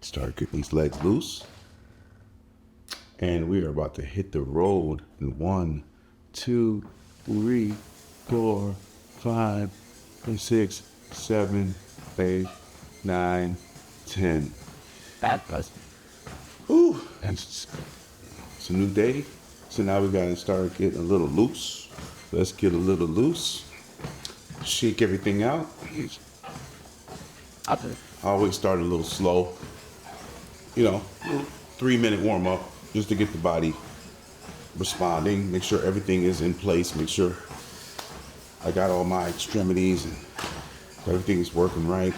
Start getting these legs loose. And we are about to hit the road in 1, 2, 3, 4, 5, 6, 7, 8, 9, 10. Whew. It's a new day. So now we gotta start getting a little loose. Let's get a little loose. Shake everything out. I always start a little slow. 3-minute warm up just to get the body responding. Make sure everything is in place. Make sure I got all my extremities and everything is working right.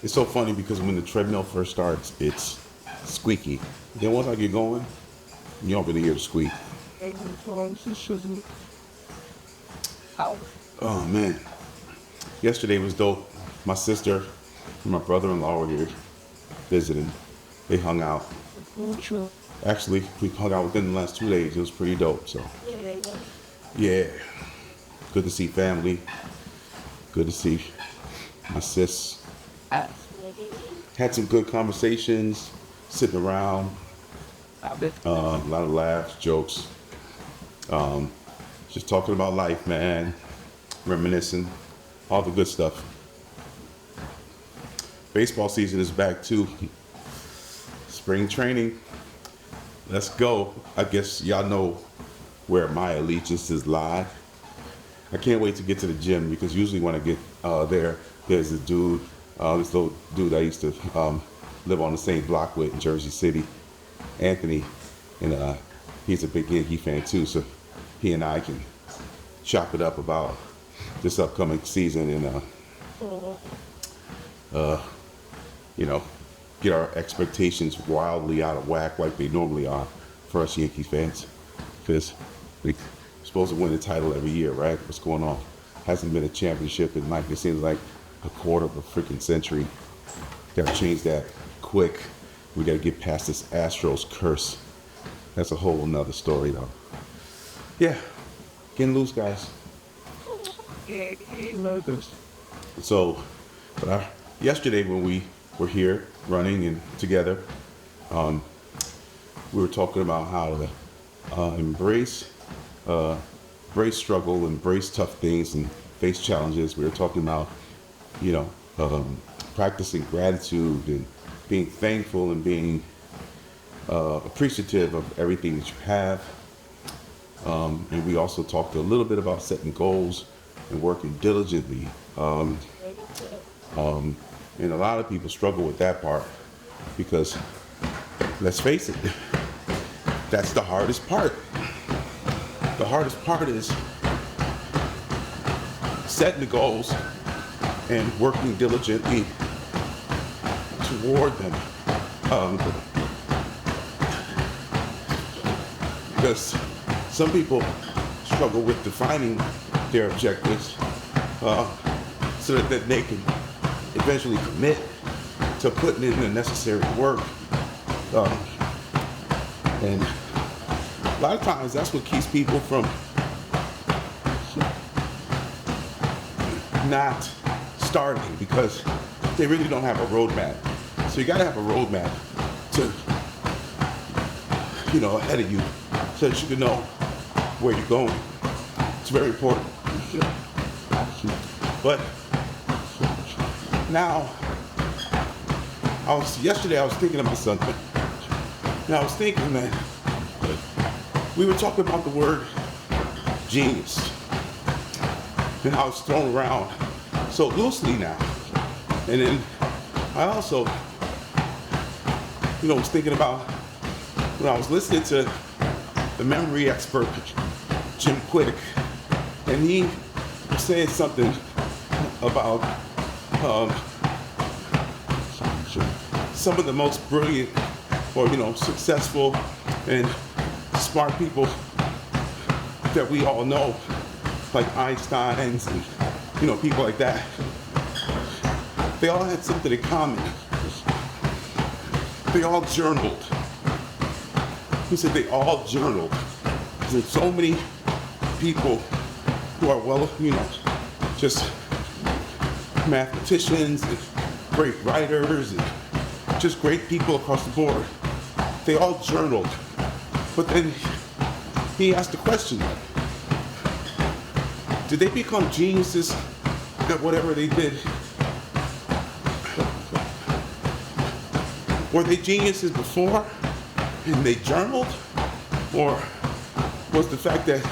It's so funny because when the treadmill first starts, it's squeaky. Then once I get going, you don't really hear the squeak. Oh man. Yesterday was dope. My sister and my brother-in-law were here visiting. They hung out. Actually, we hung out within the last 2 days. It was pretty dope. So, yeah. Good to see family. Good to see my sis. Had some good conversations, sitting around. A lot of laughs, jokes. Just talking about life, man. Reminiscing. All the good stuff. Baseball season is back too. Spring training. Let's go. I guess y'all know where my allegiances lie. I can't wait to get to the gym because usually when I get there's a dude, this little dude I used to live on the same block with in Jersey City, Anthony, and he's a big Yankee fan too. So he and I can chop it up about this upcoming season and get our expectations wildly out of whack like they normally are for us Yankee fans, because we're supposed to win the title every year, right? What's going on? Hasn't been a championship in it seems like a quarter of a freaking century. Gotta change that quick. We gotta get past this Astros curse. That's a whole nother story though. Yeah, getting loose, guys. So, yesterday when we were here running and together, we were talking about how to embrace struggle, embrace tough things, and face challenges. We were talking about, practicing gratitude and being thankful and being appreciative of everything that you have. And we also talked a little bit about setting goals and working diligently. And a lot of people struggle with that part because, let's face it, that's the hardest part. The hardest part is setting the goals and working diligently toward them. Because some people struggle with defining their objectives so that they can eventually commit to putting in the necessary work. And a lot of times that's what keeps people from not starting, because they really don't have a roadmap. So you gotta have a roadmap to, ahead of you so that you can know where you're going. It's very important. But now, yesterday I was thinking about something. And I was thinking that we were talking about the word genius. And I was thrown around so loosely now. And then I also, was thinking about when I was listening to the memory expert, Jim Quick, and he was saying something about some of the most brilliant or, successful and smart people that we all know, like Einstein's and, people like that, they all had something in common. They all journaled. He said they all journaled. There's so many people who are just mathematicians and great writers and just great people across the board. They all journaled. But then he asked the question, did they become geniuses at whatever they did? Were they geniuses before and they journaled? Or was the fact that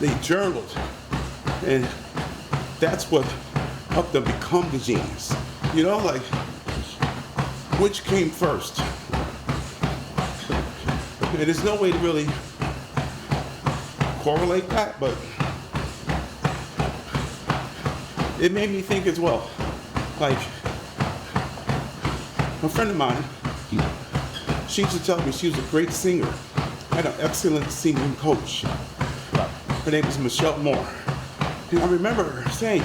they journaled and that's what helped them become the genius? Like, which came first? And there's no way to really correlate that, but it made me think as well. Like, a friend of mine, she used to tell me she was a great singer, had an excellent singing coach. Her name was Michelle Moore. And I remember her saying,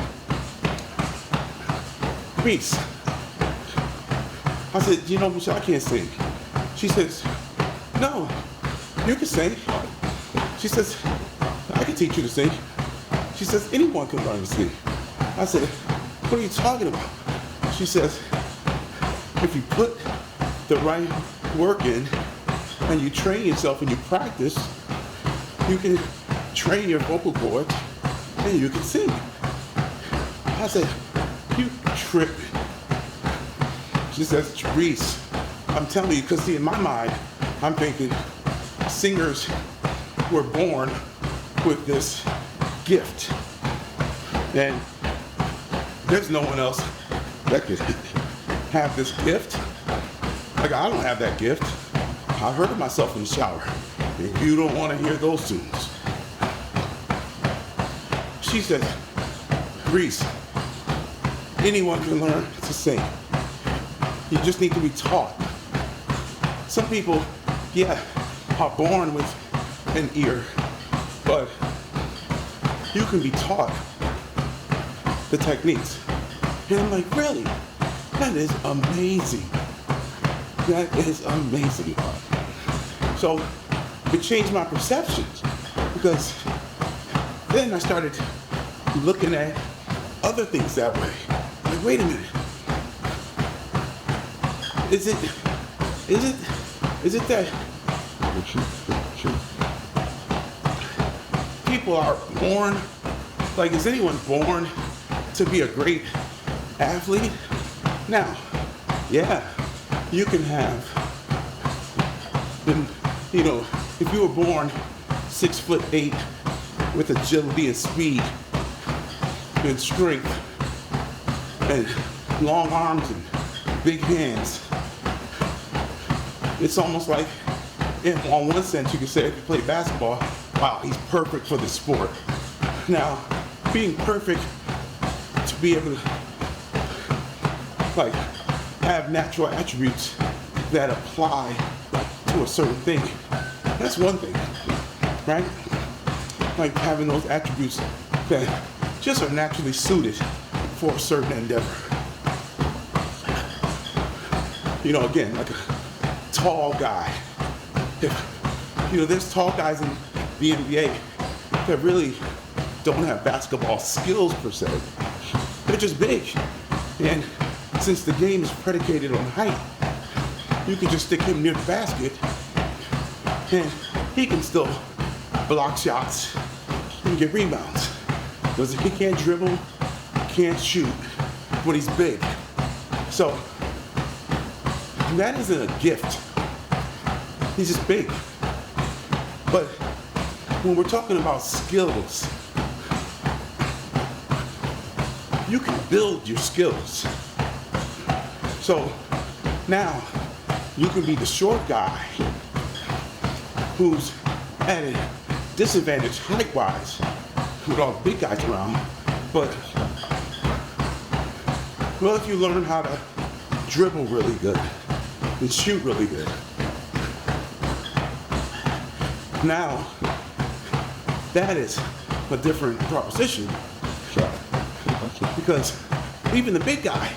Reese, I said, Michelle, I can't sing. She says, no, you can sing. She says, I can teach you to sing. She says, anyone can learn to sing. I said, what are you talking about? She says, if you put the right work in and you train yourself and you practice, you can train your vocal cords and you can sing. I said, you tripping. She says, Reese, I'm telling you, because see, in my mind, I'm thinking singers were born with this gift. And there's no one else that could have this gift. Like, I don't have that gift. I heard myself in the shower. And you don't want to hear those tunes. She said, Reese, anyone can learn to sing. You just need to be taught. Some people, are born with an ear, but you can be taught the techniques. And I'm like, really? That is amazing. That is amazing. So it changed my perceptions, because then I started looking at other things that way. Like, wait a minute. Is it that people are born, like, is anyone born to be a great athlete? Now, you can have, if you were born 6'8" with agility and speed and strength and long arms and big hands, it's almost like, on one sense, you could say if you play basketball, wow, he's perfect for the sport. Now, being perfect to be able to, like, have natural attributes that apply to a certain thing, that's one thing, right? Like having those attributes that just are naturally suited for a certain endeavor. Again, like a tall guy. There's tall guys in the NBA that really don't have basketball skills per se. They're just big. And since the game is predicated on height, you can just stick him near the basket and he can still block shots and get rebounds. Because he can't dribble, can't shoot, but he's big. So that isn't a gift. He's just big. But when we're talking about skills, you can build your skills. So now you can be the short guy who's at a disadvantage height-wise with all the big guys around. But if you learn how to dribble really good, and shoot really good. Now, that is a different proposition. Because even the big guy,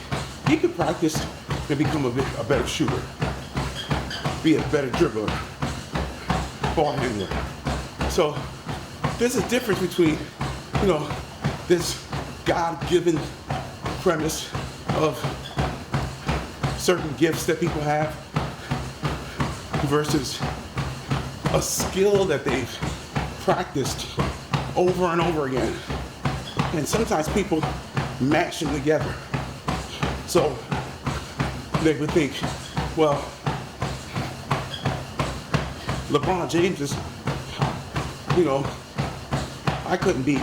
he could practice and become a better shooter, be a better dribbler, ball handler. So there's a difference between, this God-given premise of certain gifts that people have versus a skill that they've practiced over and over again. And sometimes people mash them together. So they would think, well, LeBron James is, I couldn't be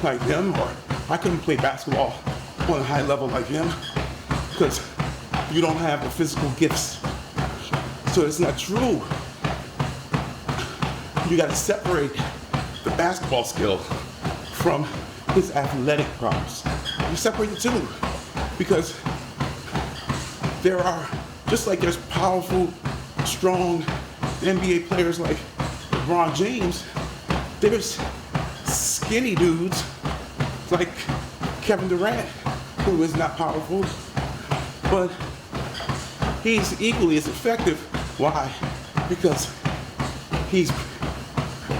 like him, or I couldn't play basketball on a high level like him because you don't have the physical gifts. So it's not true. You got to separate the basketball skill from his athletic prowess. You separate the two because there are, just like there's powerful, strong NBA players like LeBron James, there's skinny dudes like Kevin Durant, who is not powerful, but he's equally as effective. Why? Because he's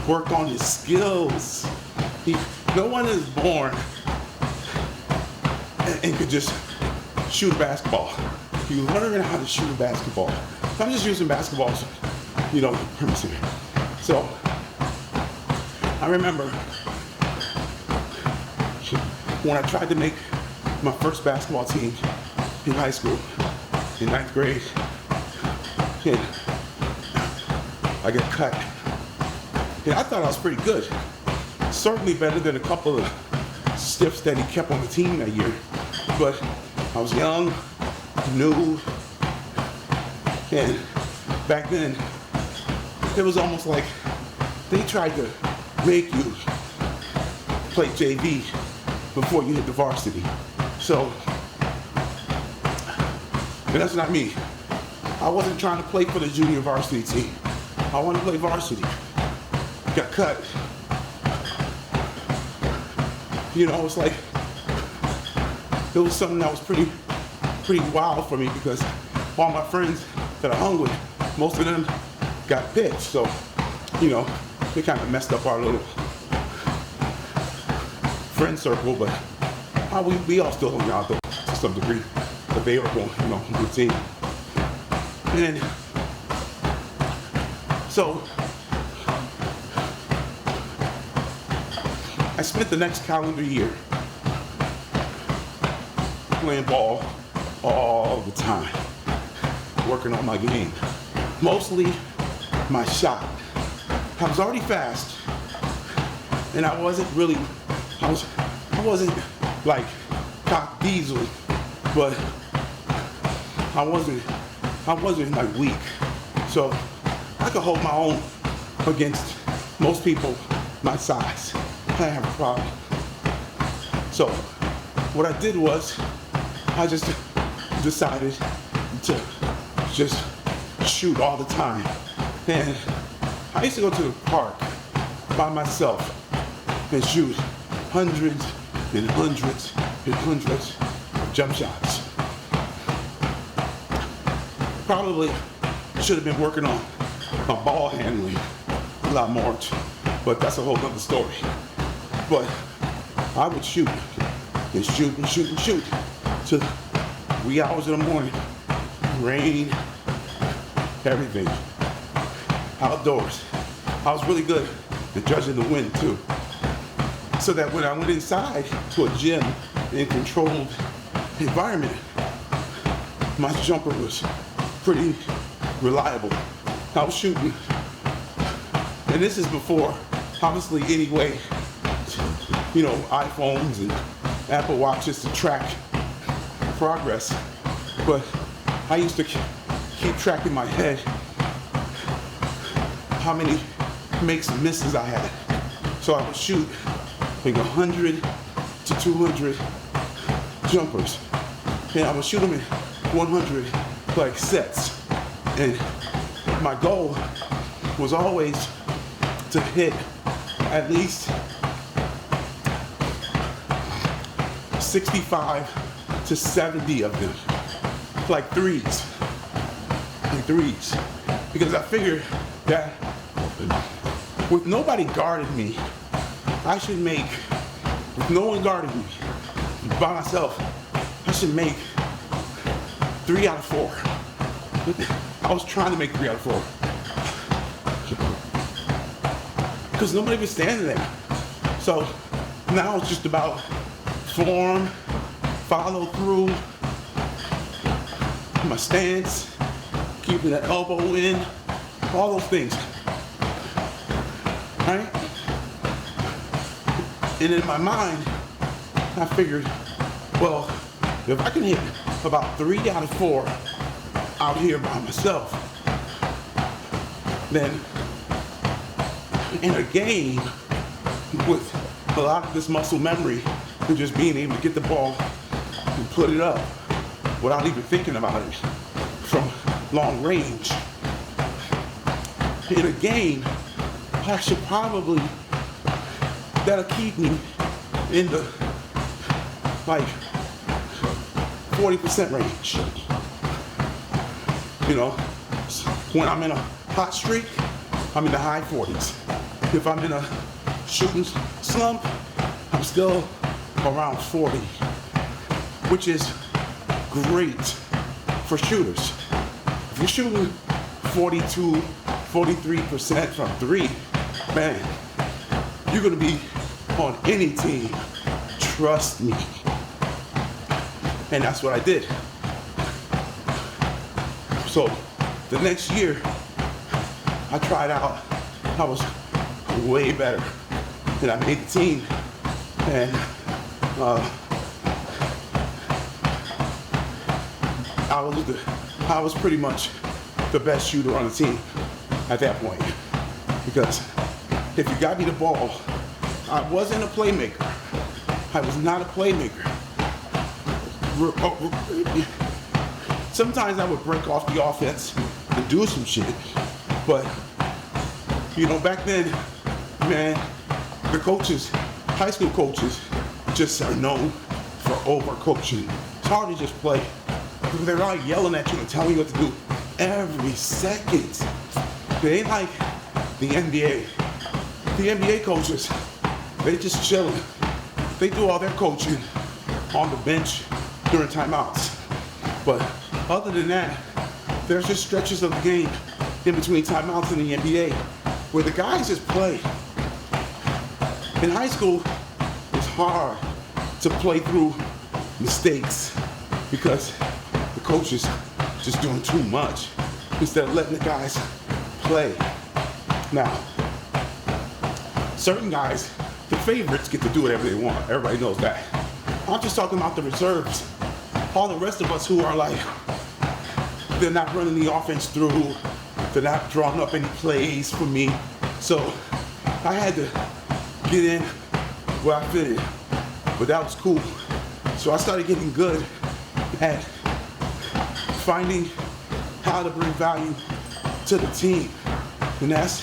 worked on his skills. No one is born and could just shoot a basketball. You learn how to shoot a basketball. I'm just using basketballs, premise here. So I remember when I tried to make my first basketball team in high school, in 9th grade, and I got cut. And I thought I was pretty good. Certainly better than a couple of stiffs that he kept on the team that year. But I was young, new, and back then, it was almost like they tried to make you play JV before you hit the varsity. So, and that's not me. I wasn't trying to play for the junior varsity team. I wanted to play varsity. Got cut. It's like, it was something that was pretty wild for me because all my friends that I hung with, most of them got picked. So, they kind of messed up our little friend circle, but we all still hung out though, to some degree. But they were going, good team. And so, I spent the next calendar year playing ball all the time, working on my game. Mostly my shot. I was already fast, and I wasn't like cock diesel, but I wasn't like weak. So I could hold my own against most people my size. I didn't have a problem. So what I did was I just decided to just shoot all the time. And I used to go to the park by myself and shoot hundreds and hundreds and hundreds of jump shots. Probably should have been working on my ball handling a lot more, but that's a whole other story. But I would shoot and shoot and shoot and shoot till wee hours in the morning. Rain, everything. Outdoors. I was really good at judging the wind too. So that when I went inside to a gym in a controlled environment, my jumper was pretty reliable. I was shooting, and this is before, obviously, any way, iPhones and Apple Watches to track progress. But I used to keep track in my head how many makes and misses I had. So I would shoot like 100 to 200 jumpers. And I would shoot them in 100 like sets. And my goal was always to hit at least 65 to 70 of them, like threes. Because I figured that with nobody guarding me, I should make, with no one guarding me, by myself, I should make 3 out of 4. I was trying to make 3 out of 4. Because nobody was standing there. So now it's just about form, follow through, my stance, keeping the elbow in, all those things. Right? And in my mind, I figured, well, if I can hit about 3 out of 4 out here by myself, then in a game with a lot of this muscle memory and just being able to get the ball and put it up without even thinking about it from long range. In a game, I should probably, that'll keep me in the like 40% range. You know, when I'm in a hot streak, I'm in the high 40s. If I'm in a shooting slump, I'm still around 40, which is great for shooters. If you're shooting 42, 43% from 3, man, you're gonna be on any team, trust me. And that's what I did. So the next year, I tried out, I was way better, and I made the team, and I was pretty much the best shooter on the team at that point, because if you got me the ball, I wasn't a playmaker. I was not a playmaker. Sometimes I would break off the offense and do some shit, but you know, back then, man, the coaches, high school coaches, just are known for over-coaching. It's hard to just play. They're not yelling at you and telling you what to do every second. They ain't like the NBA. The NBA coaches, they just chilling. They do all their coaching on the bench during timeouts. But other than that, there's just stretches of the game in between timeouts in the NBA where the guys just play. In high school, it's hard to play through mistakes because the coach is just doing too much instead of letting the guys play. Now, certain guys, the favorites, get to do whatever they want. Everybody knows that. I'm just talking about the reserves. All the rest of us who are like, they're not running the offense through, they're not drawing up any plays for me. So I had to get in where I fit in, but that was cool. So I started getting good at finding how to bring value to the team. And that's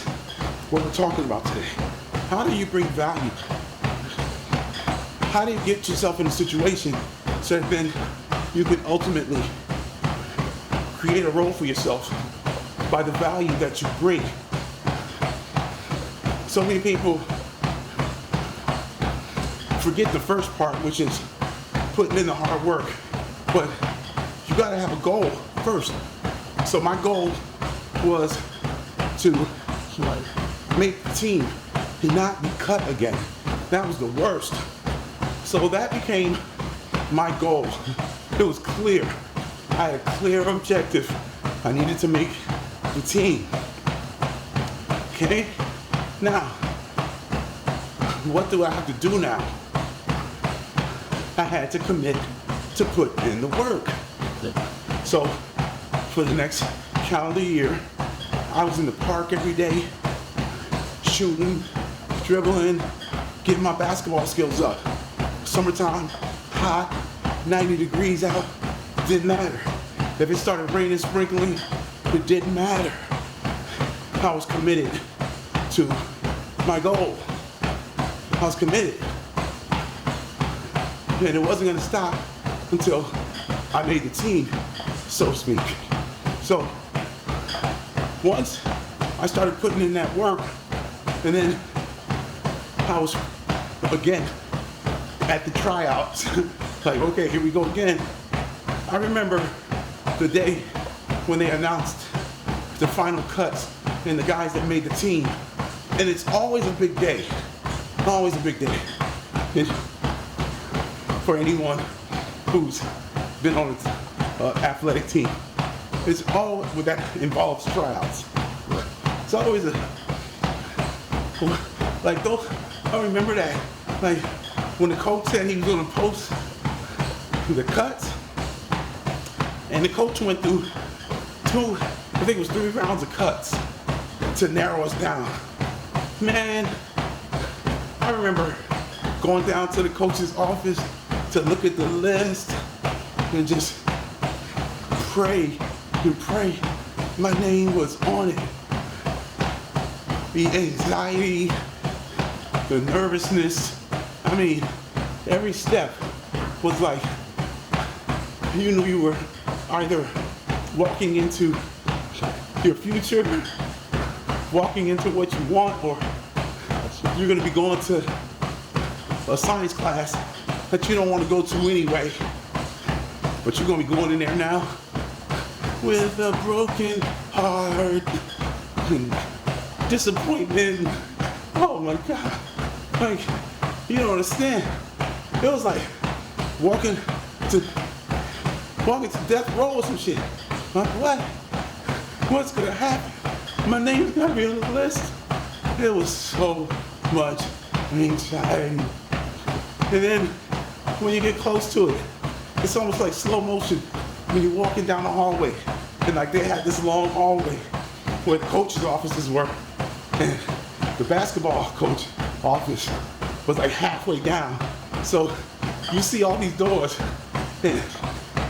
what we're talking about today. How do you bring value? How do you get yourself in a situation so that then you can ultimately create a role for yourself by the value that you bring? So many people forget the first part, which is putting in the hard work. But you gotta have a goal first. So my goal was to make the team and not be cut again. That was the worst. So that became my goal. It was clear. I had a clear objective. I needed to make the team. Okay? Now, what do I have to do now? I had to commit to put in the work. So, for the next calendar year, I was in the park every day, shooting, dribbling, getting my basketball skills up. Summertime, hot, 90 degrees out, didn't matter. If it started raining, sprinkling, it didn't matter. I was committed to my goal. I was committed. And it wasn't gonna stop until I made the team, so to speak. So once I started putting in that work, and then I was again at the tryouts, like, okay, here we go again. I remember the day when they announced the final cuts and the guys that made the team. And it's always a big day, always a big day. And for anyone who's been on an athletic team, it's all that involves tryouts. It's always like those. I remember that, like when the coach said he was going to post the cuts, and the coach went through I think it was 3 rounds of cuts to narrow us down. Man, I remember going down to the coach's office to look at the list and just pray and pray. My name was on it. The anxiety, the nervousness, I mean, every step was like, you knew you were either walking into your future, walking into what you want, or you're gonna be going to a science class that you don't want to go to anyway, but you're gonna be going in there now with a broken heart and disappointment. Oh my God, like, you don't understand. It was like walking to death row or some shit. Like, what? What's gonna happen? My name's gonna be on the list. There was so much anxiety. And then when you get close to it, it's almost like slow motion when you're walking down the hallway. And like they had this long hallway where the coach's offices were. And the basketball coach office was like halfway down. So you see all these doors and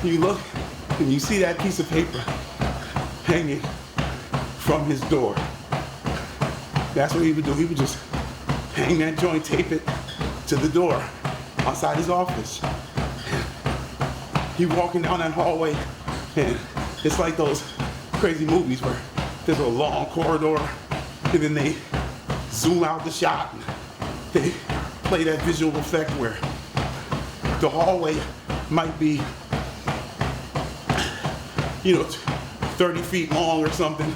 you look and you see that piece of paper hanging from his door. That's what he would do. He would just hang that joint, tape it to the door outside his office. He walking down that hallway, and it's like those crazy movies where there's a long corridor, and then they zoom out the shot. They play that visual effect where the hallway might be, 30 feet long or something.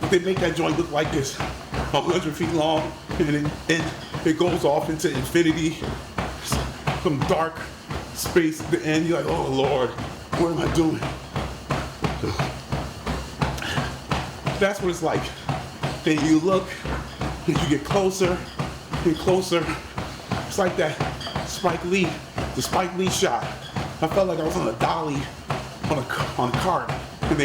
They make that joint look like this, 100 feet long, and it goes off into infinity, some dark space at the end. You're like, oh Lord, what am I doing? That's what it's like. Then you look, and you get closer and closer. It's like that the Spike Lee shot. I felt like I was on a dolly on a cart, and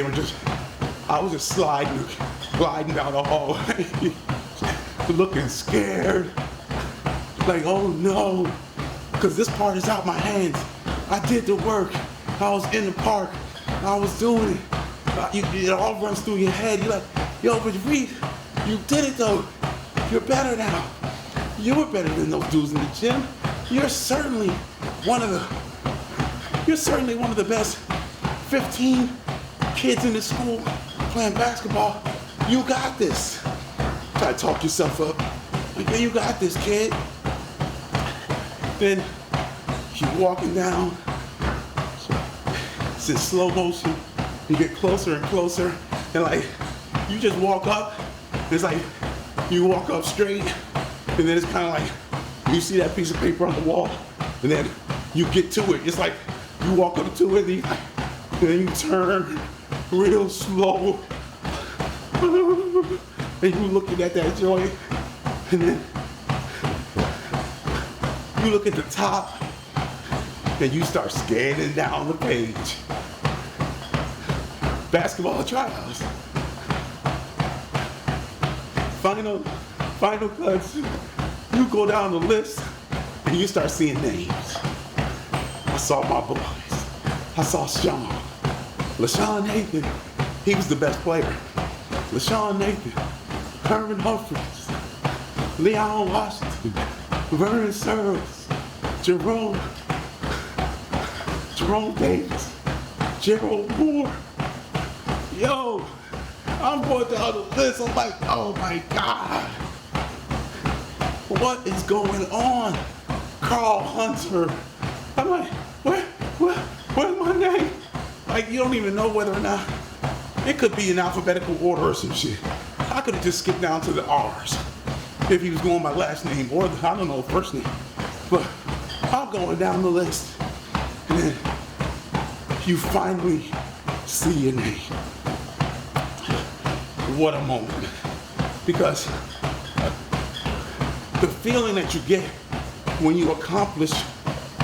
I was just gliding down the hallway, looking scared. Like, oh no, because this part is out my hands. I did the work. I was in the park. I was doing it. It all runs through your head. You're like, yo, but Reed, you did it though. You're better now. You were better than those dudes in the gym. You're certainly one of the best 15 kids in the school playing basketball. You got this. Try to talk yourself up. Like, yeah, you got this, kid. Then keep walking down. It's in slow motion. You get closer and closer, and like you just walk up. It's like you walk up straight, and then it's kind of like you see that piece of paper on the wall, and then you get to it. It's like you walk up to it, and then you turn real slow, and you looking at that joint, and then you look at the top, and you start scanning down the page. Basketball trials. Final cuts. You go down the list and you start seeing names. I saw my boys. I saw Sean. LaShawn Nathan, he was the best player. LaShawn Nathan, Herman Humphries, Leon Washington, Vernon Searles, Jerome Davis, Gerald Moore. Yo, I'm going down the list. I'm like, oh my God. What is going on? Carl Hunter. I'm like, where's my name? Like, you don't even know whether or not. It could be in alphabetical order or some shit. I could have just skipped down to the R's if he was going my last name or I don't know, first name. But I'm going down the list. And then you finally see your name. What a moment. Because the feeling that you get when you accomplish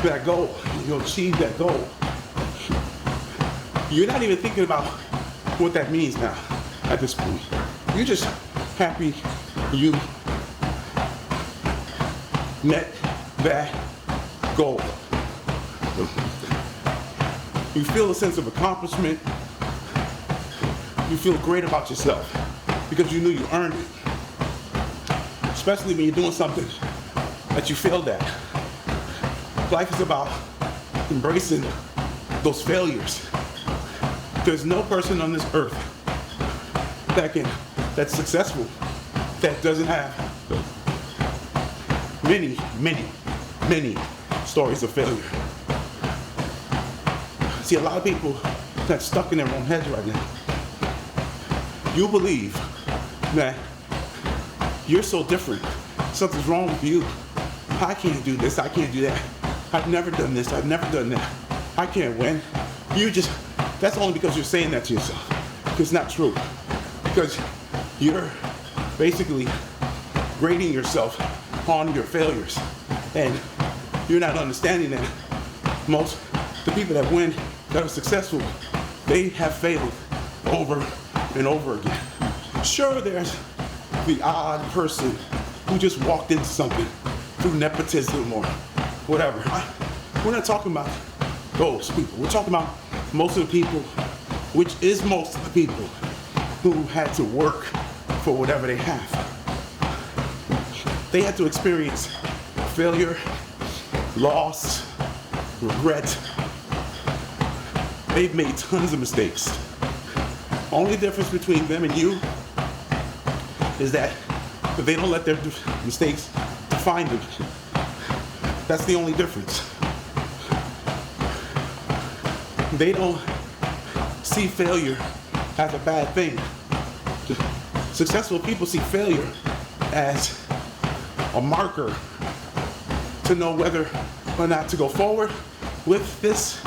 that goal, you achieve that goal, you're not even thinking about what that means now at this point. You're just happy you met that goal. You feel a sense of accomplishment. You feel great about yourself because you knew you earned it. Especially when you're doing something that you failed at. Life is about embracing those failures. There's no person on this earth that's successful that doesn't have many stories of failure. See, a lot of people that's stuck in their own heads right now. You believe that you're so different. Something's wrong with you. I can't do this, I can't do that. I've never done this, I've never done that. I can't win. That's only because you're saying that to yourself. It's not true. Because you're basically grading yourself on your failures. And you're not understanding that the people that win, that are successful, they have failed over and over again. Sure, there's the odd person who just walked into something through nepotism or whatever. We're not talking about those people. We're talking about most of the people, which is most of the people who had to work for whatever they have. They had to experience failure, loss, regret. They've made tons of mistakes. Only difference between them and you is that they don't let their mistakes define them. That's the only difference. They don't see failure as a bad thing. Successful people see failure as a marker to know whether or not to go forward with this.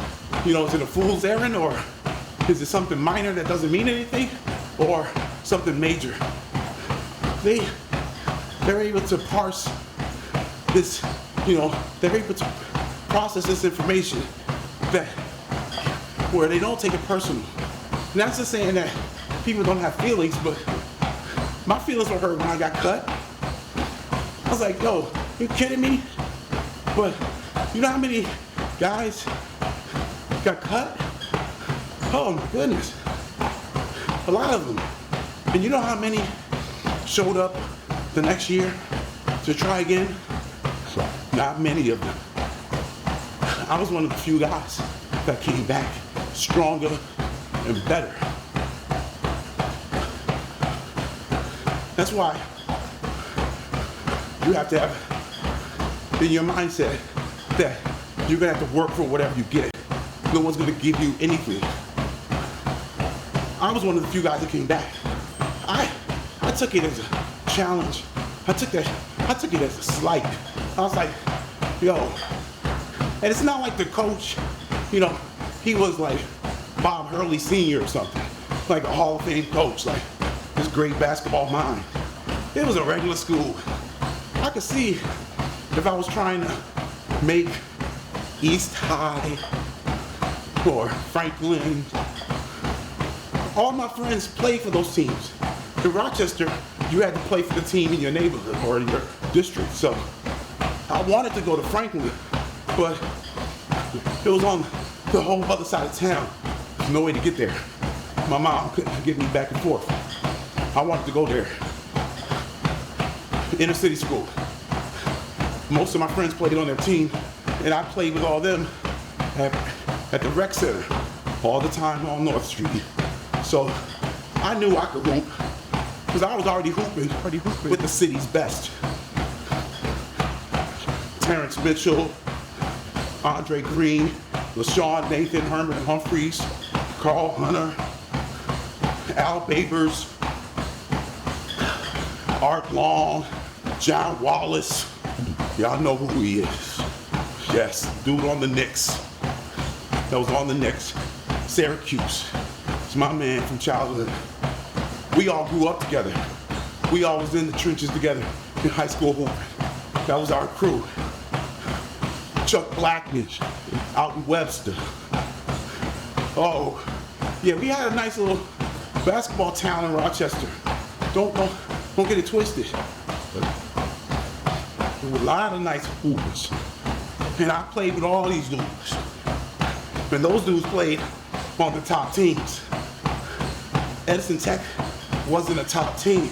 You know, is it a fool's errand, or is it something minor that doesn't mean anything, or something major? They're able to parse this, they're able to process this information where they don't take it personal. And that's just saying that people don't have feelings, but my feelings were hurt when I got cut. I was like, yo, you kidding me? But you know how many guys got cut? Oh my goodness. A lot of them. And you know how many showed up the next year to try again? Not many of them. I was one of the few guys that came back stronger and better. That's why you have to have in your mindset that you're gonna have to work for whatever you get. No one's gonna give you anything. I was one of the few guys that came back. I took it as a challenge. I took it as a slight. I was like, yo. And it's not like the coach, he was like Bob Hurley Sr. or something, like a Hall of Fame coach, like this great basketball mind. It was a regular school. I could see if I was trying to make East High or Franklin. All my friends played for those teams. In Rochester, you had to play for the team in your neighborhood or in your district. So I wanted to go to Franklin, but it was on the whole other side of town. was no way to get there. My mom couldn't get me back and forth. I wanted to go there. Inner city school. Most of my friends played on their team, and I played with all them at the rec center all the time on North Street. So I knew I could hoop because I was already hooping with the city's best. Terrence Mitchell, Andre Green, LaShawn, Nathan, Herman Humphreys, Carl Hunter, Al Babers, Art Long, John Wallace. Y'all know who he is. Yes, dude on the Knicks. That was on the Knicks. Syracuse. It's my man from childhood. We all grew up together. We all was in the trenches together in high school hooping. That was our crew. Chuck Blackness out in Webster. Oh, yeah, we had a nice little basketball town in Rochester. Don't get it twisted. But there were a lot of nice hoopers. And I played with all these dudes. And those dudes played on the top teams. Edison Tech wasn't a top team.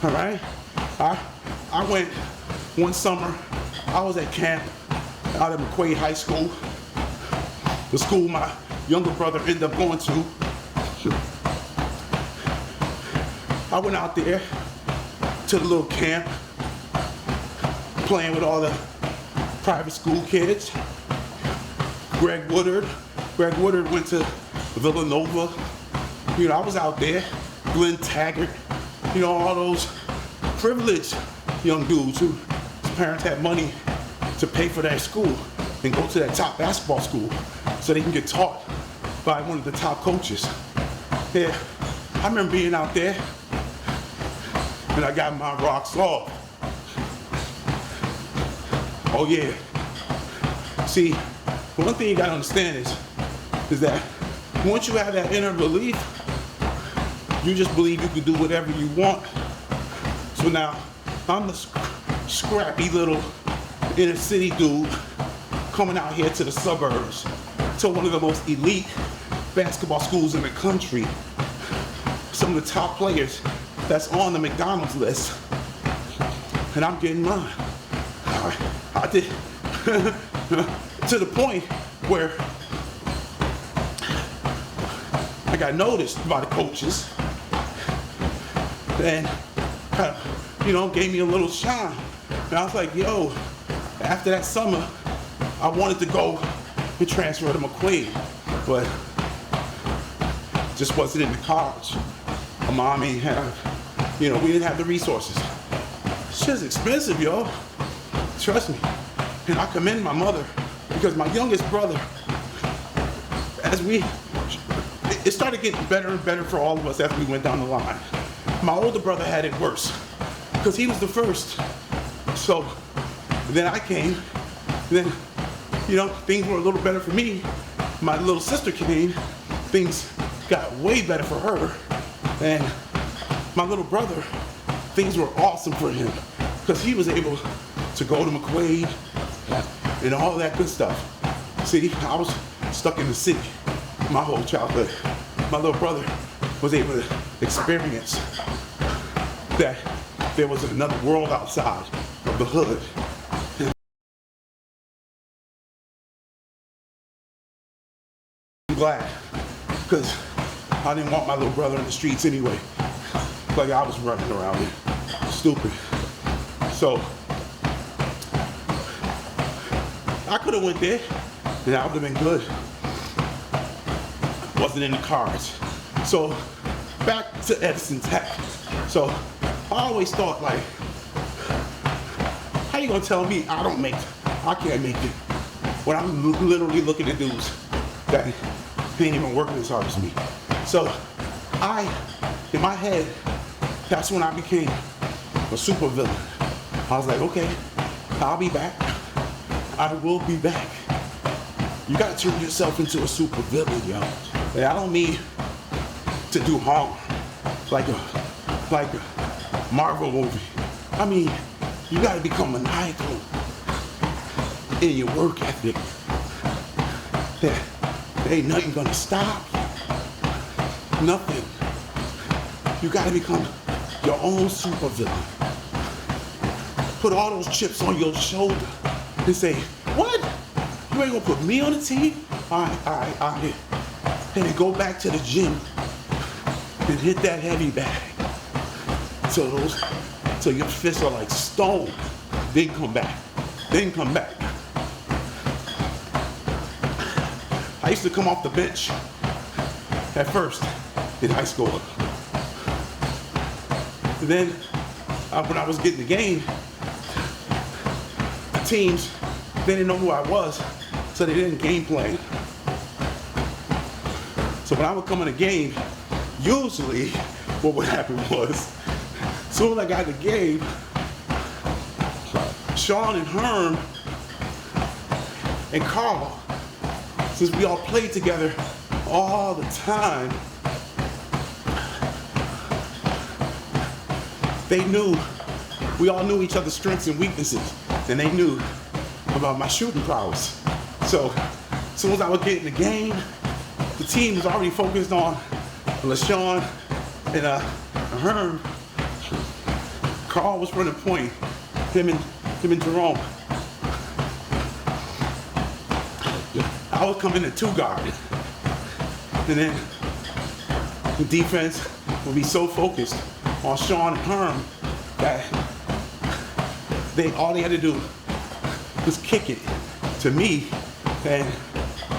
All right? I went one summer, I was at camp out at McQuaid High School, the school my younger brother ended up going to. I went out there to the little camp, playing with all the private school kids. Greg Woodard went to Villanova. You know, I was out there. Glenn Taggart, you know, all those privileged young dudes whose parents had money to pay for their school and go to that top basketball school so they can get taught by one of the top coaches. Yeah, I remember being out there and I got my rocks off. Oh yeah. See, one thing you gotta understand is that once you have that inner belief, you just believe you can do whatever you want. So now, I'm the scrappy little inner city dude coming out here to the suburbs, to one of the most elite basketball schools in the country. Some of the top players that's on the McDonald's list, and I'm getting mine. I did to the point where I got noticed by the coaches and kind of, you know, gave me a little shine. And I was like, yo, after that summer, I wanted to go and transfer to McQuaid, but just wasn't in the cards. My mom ain't have, you know, we didn't have the resources. Shit's expensive, yo. Trust me. And I commend my mother because my youngest brother, it started getting better and better for all of us as we went down the line. My older brother had it worse because he was the first. So then I came, then, you know, things were a little better for me. My little sister came, things got way better for her. And my little brother, things were awesome for him because he was able to go to McQuaid and all that good stuff. See, I was stuck in the city my whole childhood. My little brother was able to experience that there was another world outside of the hood. I'm glad, because I didn't want my little brother in the streets anyway. Like I was running around here, stupid. So I could have went there and I would have been good. Wasn't in the cards. So back to Edison Tech. So I always thought, like, how you gonna tell me I can't make it when I'm literally looking at dudes that ain't even working as hard as me. So in my head, that's when I became a super villain. I was like, okay, I'll be back. I will be back. You gotta turn yourself into a super villain, yo. And I don't mean to do harm like a Marvel movie. I mean, you gotta become maniacal in your work ethic. ain't nothing gonna stop you. Nothing. You gotta become your own supervillain. Put all those chips on your shoulder and say, what? You ain't gonna put me on the team? All right. And then go back to the gym and hit that heavy bag. So your fists are like stone. Then come back. I used to come off the bench at first in high school. And then when I was getting the game, the teams, they didn't know who I was, so they didn't game plan. So when I would come in a game, usually what would happen was, as soon as I got the game, Sean and Herm and Carl, since we all played together all the time, we all knew each other's strengths and weaknesses, and they knew about my shooting prowess. So as soon as I would get in the game, the team was already focused on LaShawn and Herm. Carl was running point, him and Jerome. I would come in at two guard, and then the defense would be so focused on Sean and Herm that all they had to do was kick it to me, and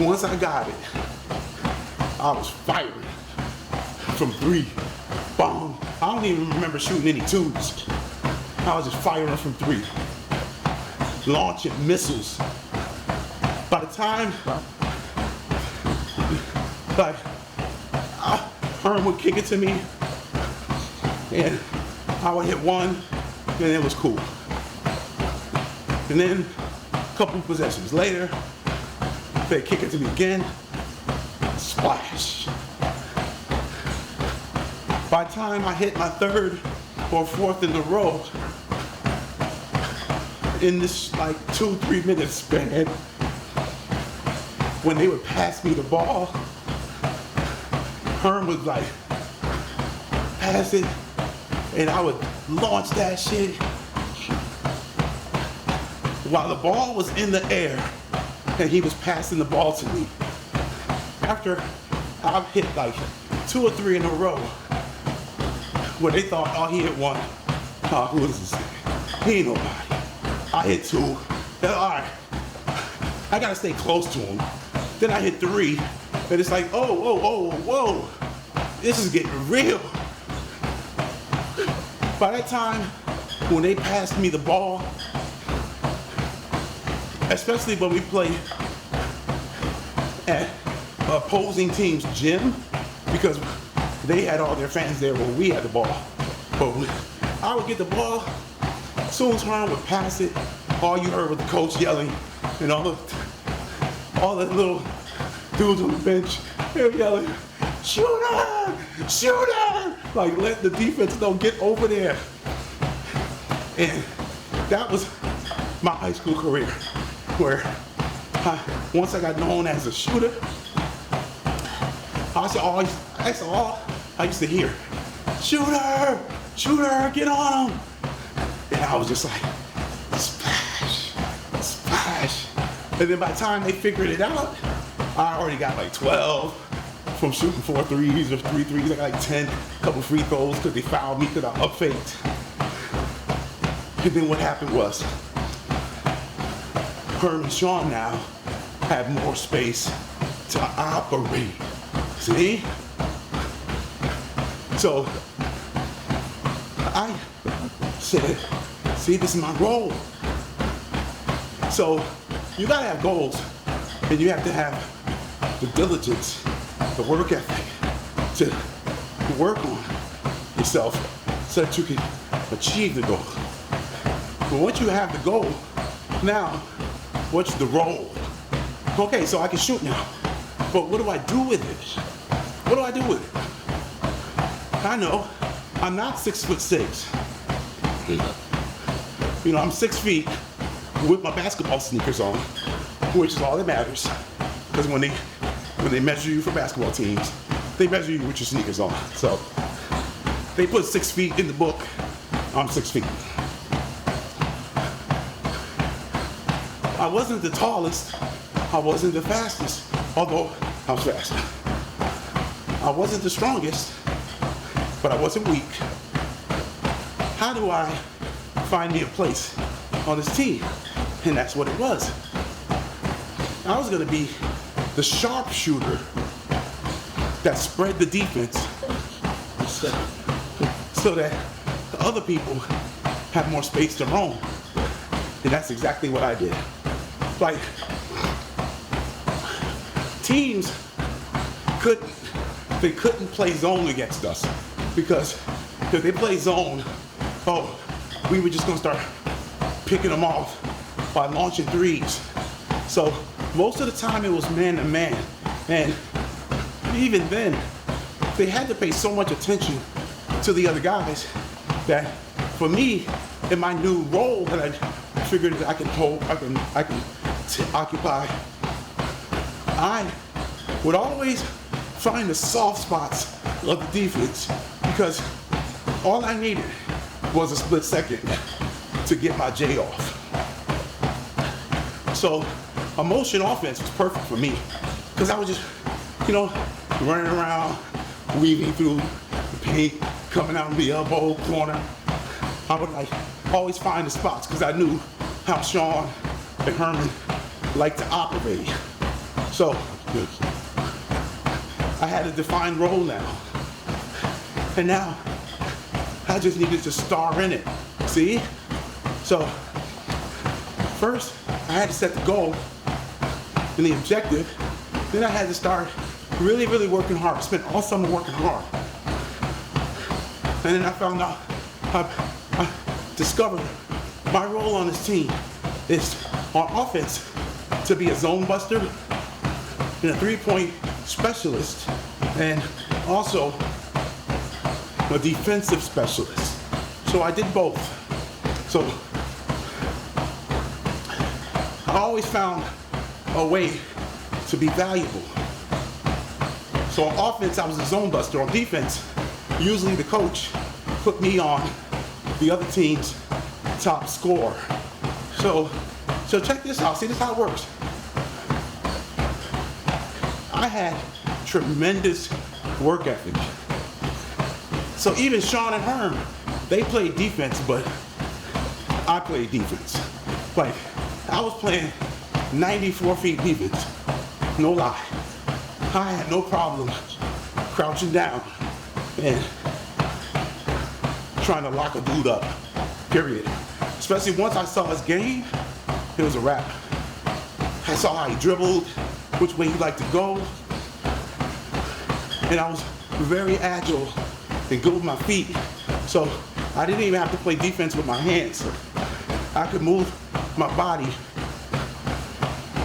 once I got it, I was firing from three. Boom. I don't even remember shooting any twos. I was just firing from three, launching missiles. By the time, Herm would kick it to me, and I would hit one, and it was cool. And then a couple possessions later, they'd kick it to me again, splash. By the time I hit my third or fourth in a row, in this like 2-3 minute span, when they would pass me the ball, Herm would like pass it, and I would launch that shit while the ball was in the air and he was passing the ball to me. After I've hit like 2 or 3 in a row where they thought, oh, he hit one. Oh, who is this? He ain't nobody. I hit 2. Then, all right, I gotta stay close to him. Then I hit 3, and it's like, whoa, this is getting real. By that time, when they passed me the ball, especially when we played at opposing team's gym, because they had all their fans there when we had the ball. But I would get the ball, as soon as Herm would pass it, all you heard was the coach yelling, and all the little dudes on the bench, they were yelling, shooter! Like, let the defense know, get over there. And that was my high school career, where once I got known as a shooter, that's all I used to hear. Shooter, get on him. And I was just like, splash. And then by the time they figured it out, I already got like 12 from shooting 4 threes or 3 threes. I got like 10, couple free throws because they fouled me because I up-faked. And then what happened was, Herm and Sean now have more space to operate. See? So I said, see, this is my goal. So you gotta have goals, and you have to have the diligence, the work ethic to work on yourself so that you can achieve the goal. But once you have the goal, now what's the role? Okay, so I can shoot now, but what do I do with it? What do I do with it? I know I'm not 6'6". You know, I'm 6 feet with my basketball sneakers on, which is all that matters. Because when they when they measure you for basketball teams, they measure you with your sneakers on. So they put 6 feet in the book. I'm 6 feet. I wasn't the tallest. I wasn't the fastest, although I was fast. I wasn't the strongest, but I wasn't weak. How do I find me a place on this team? And that's what it was. I was going to be the sharpshooter that spread the defense so that the other people have more space to roam. And that's exactly what I did. Like, teams couldn't play zone against us because if they play zone, we were just gonna start picking them off by launching threes. So most of the time it was man to man, and even then they had to pay so much attention to the other guys that for me, in my new role that I figured that I can occupy, I would always find the soft spots of the defense because all I needed was a split second to get my J off. So a motion offense was perfect for me because I was just, running around, weaving through the paint, coming out of the elbow corner. I would always find the spots because I knew how Sean and Herman liked to operate. So I had a defined role now. And now I just needed to star in it. See? So first I had to set the goal and the objective. Then I had to start really, really working hard. I spent all summer working hard. And then I found out, I discovered my role on this team is on offense to be a zone buster and a three-point specialist and also a defensive specialist. So I did both. So I always found a way to be valuable. So on offense, I was a zone buster. On defense, usually the coach put me on the other team's top scorer. So check this out. See, this is how it works. I had tremendous work ethic. So even Sean and Herm, they played defense, but I played defense. Like, I was playing 94 feet defense. No lie. I had no problem crouching down and trying to lock a dude up, period. Especially once I saw his game, it was a wrap. I saw how he dribbled, which way he liked to go. And I was very agile and good with my feet. So I didn't even have to play defense with my hands. I could move my body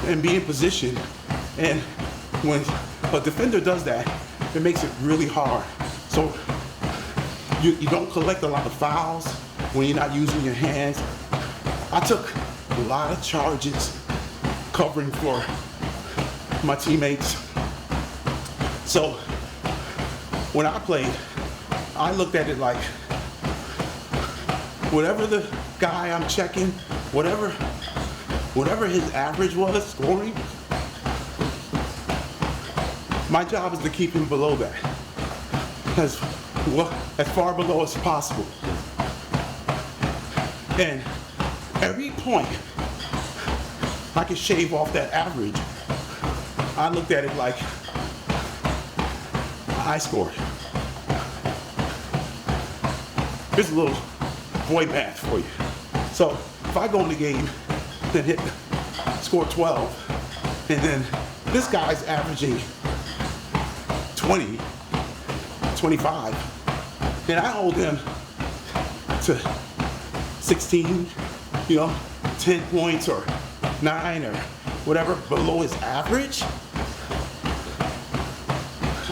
and be in position. And when a defender does that, it makes it really hard. So you don't collect a lot of fouls when you're not using your hands. I took a lot of charges covering for my teammates. So when I played, I looked at it like whatever the guy I'm checking, whatever his average was scoring, my job is to keep him below that, as far below as possible. And every point I could shave off that average, I looked at it like I scored. Here's a little boy math for you. So if I go in the game and score 12, and then this guy's averaging 20, 25, and I hold him to 16, 10 points or 9 or whatever below his average,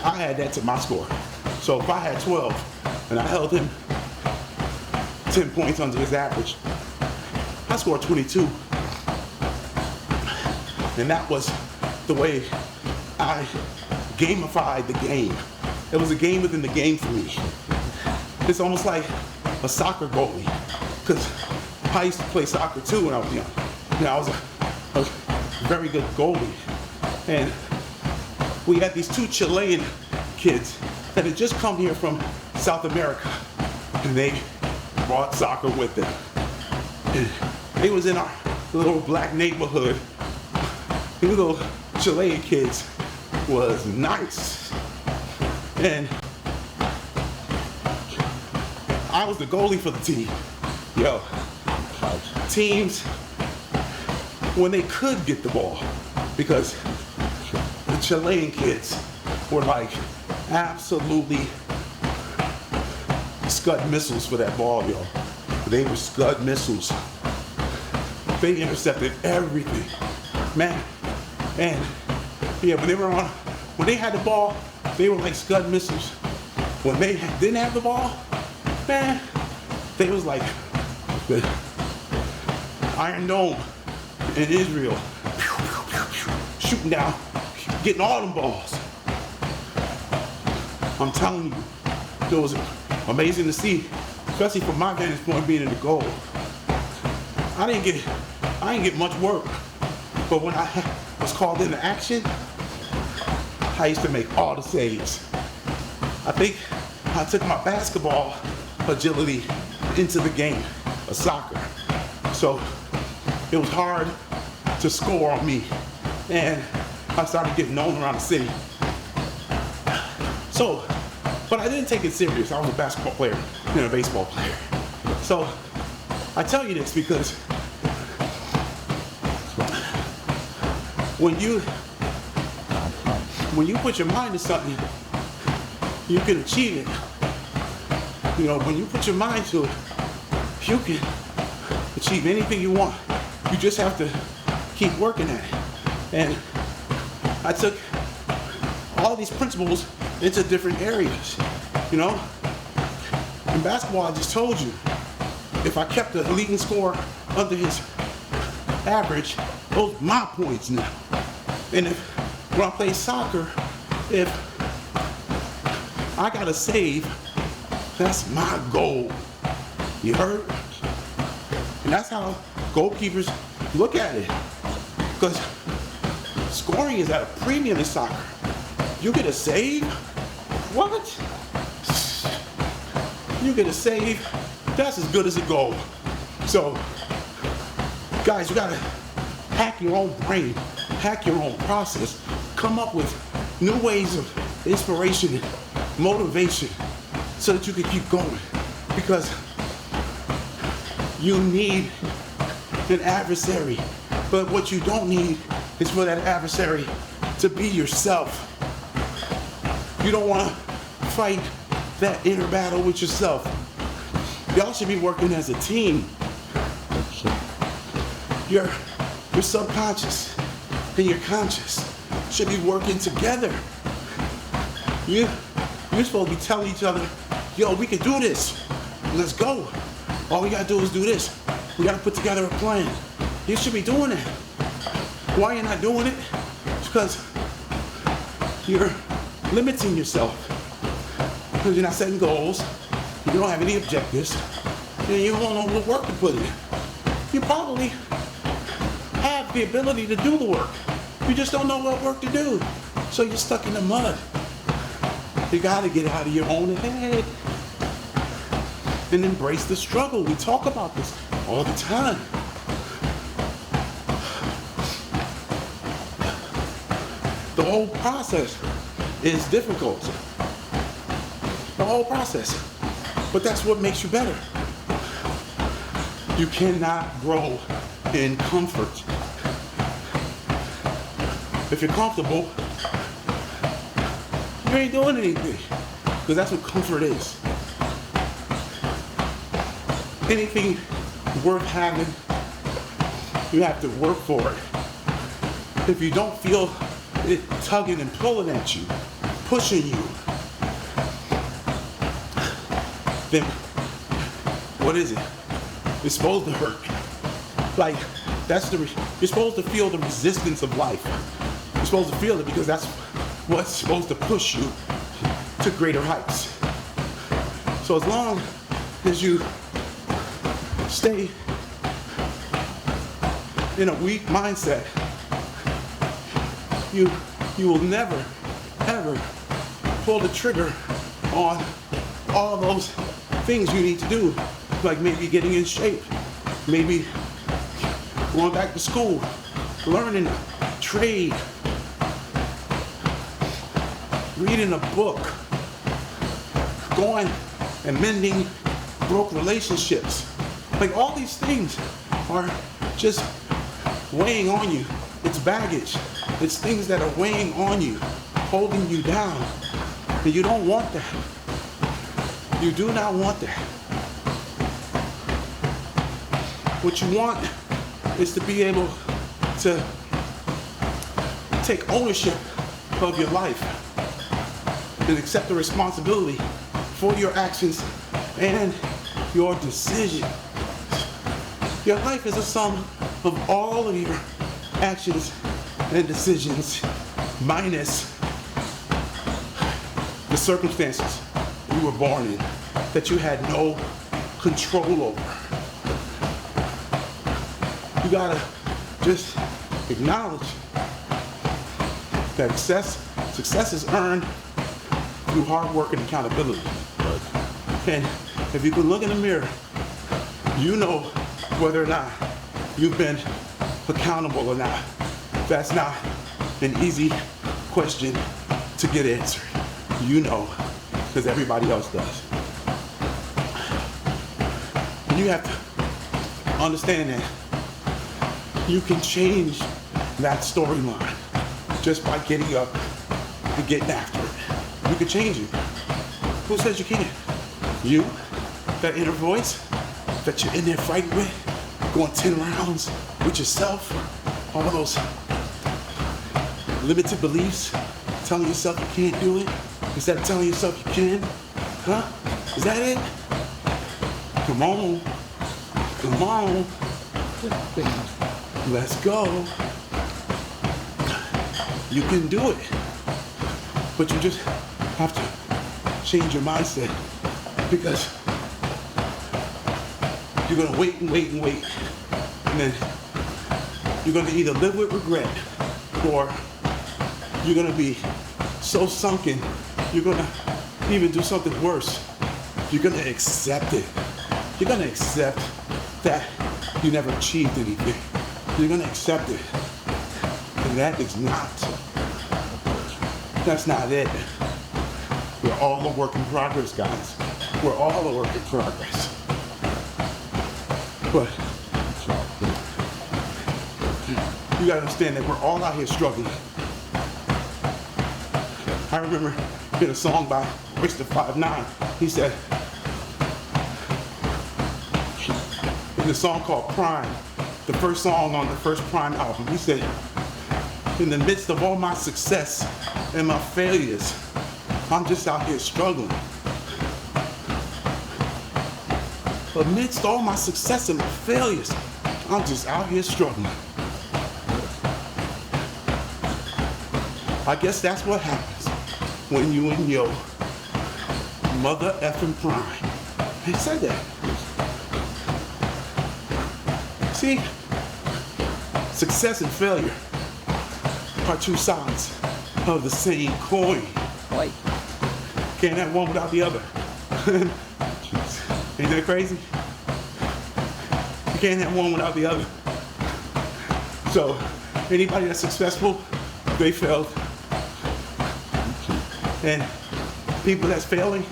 I add that to my score. So if I had 12 and I held him 10 points under his average, I scored 22. And that was the way I gamified the game. It was a game within the game for me. It's almost like a soccer goalie, because I used to play soccer too when I was young. You know, I was a very good goalie, and we had these two Chilean kids that had just come here from South America, and they brought soccer with them. And they was in our little black neighborhood. These little Chilean kids was nice, and I was the goalie for the team. Yo, teams, when they could get the ball, because the Chilean kids were like absolutely Scud missiles for that ball, yo. They were Scud missiles. They intercepted everything, man. And yeah, when they had the ball, they were like Scud missiles. When they didn't have the ball, man, they was like the Iron Dome in Israel, shooting down, getting all them balls. I'm telling you, it was amazing to see, especially from my vantage point being in the goal. I didn't get much work, but when I was called into action, I used to make all the saves. I think I took my basketball agility into the game of soccer. So it was hard to score on me, and I started getting known around the city. So, but I didn't take it serious. I was a basketball player and a baseball player. So I tell you this because when you put your mind to something, you can achieve it. You know, when you put your mind to it, you can achieve anything you want. You just have to keep working at it. And I took all these principles into different areas. You know, in basketball, I just told you, if I kept the leading scorer under his average, those are my points now. And when I play soccer, if I got to save, that's my goal. You heard? And that's how goalkeepers look at it. Because scoring is at a premium in soccer. You get a save? What? You get a save? That's as good as a goal. So, guys, you gotta hack your own brain, hack your own process, come up with new ways of inspiration and motivation so that you can keep going. Because you need an adversary, but what you don't need is for that adversary to be yourself. You don't want to fight that inner battle with yourself. Y'all should be working as a team. Your subconscious and your conscious should be working together. You're supposed to be telling each other, yo, we can do this. Let's go. All we gotta do is do this. We gotta put together a plan. You should be doing that. Why you're not doing it? It's because you're limiting yourself. Because you're not setting goals. You don't have any objectives. And you don't know what work to put in. You probably have the ability to do the work. You just don't know what work to do. So you're stuck in the mud. You gotta get out of your own head and embrace the struggle. We talk about this all the time. The whole process is difficult. The whole process. But that's what makes you better. You cannot grow in comfort. If you're comfortable, you ain't doing anything. Because that's what comfort is. Anything worth having, you have to work for it. If you don't feel it tugging and pulling at you, pushing you, then what is it? It's supposed to hurt. Like, you're supposed to feel the resistance of life. You're supposed to feel it because that's what's supposed to push you to greater heights. So as long as you stay in a weak mindset, you will never, ever pull the trigger on all those things you need to do, like maybe getting in shape, maybe going back to school, learning a trade, reading a book, going and mending broke relationships. Like all these things are just weighing on you. It's baggage. It's things that are weighing on you, holding you down. And you don't want that. You do not want that. What you want is to be able to take ownership of your life and accept the responsibility for your actions and your decisions. Your life is a sum of all of your actions and decisions minus the circumstances you were born in that you had no control over. You gotta just acknowledge that success is earned through hard work and accountability. And if you can look in the mirror, you know whether or not you've been accountable or not. That's not an easy question to get answered. You know, because everybody else does. And you have to understand that you can change that storyline just by getting up and getting after it. You can change it. Who says you can't? You, that inner voice that you're in there fighting with, going 10 rounds with yourself, all those limited beliefs, telling yourself you can't do it, instead of telling yourself you can. Huh? Is that it? Come on. Come on. Let's go. You can do it. But you just have to change your mindset, because you're going to wait and wait and wait. And then you're going to either live with regret, or you're going to be so sunken, you're going to even do something worse. You're going to accept it. You're going to accept that you never achieved anything. You're going to accept it. And that's not it. We're all a work in progress, guys. We're all a work in progress. But you gotta understand that we're all out here struggling. I remember in a song by Mr. 5'9", he said, in the song called Prime, the first song on the first Prime album, he said, in the midst of all my success and my failures, I'm just out here struggling. Amidst all my success and my failures, I'm just out here struggling. I guess that's what happens when you and your mother effing prime. He said that. See, success and failure are two sides of the same coin. Right. Can't have one without the other. Ain't that crazy? You can't have one without the other. So, anybody that's successful, they failed. And people that's failing,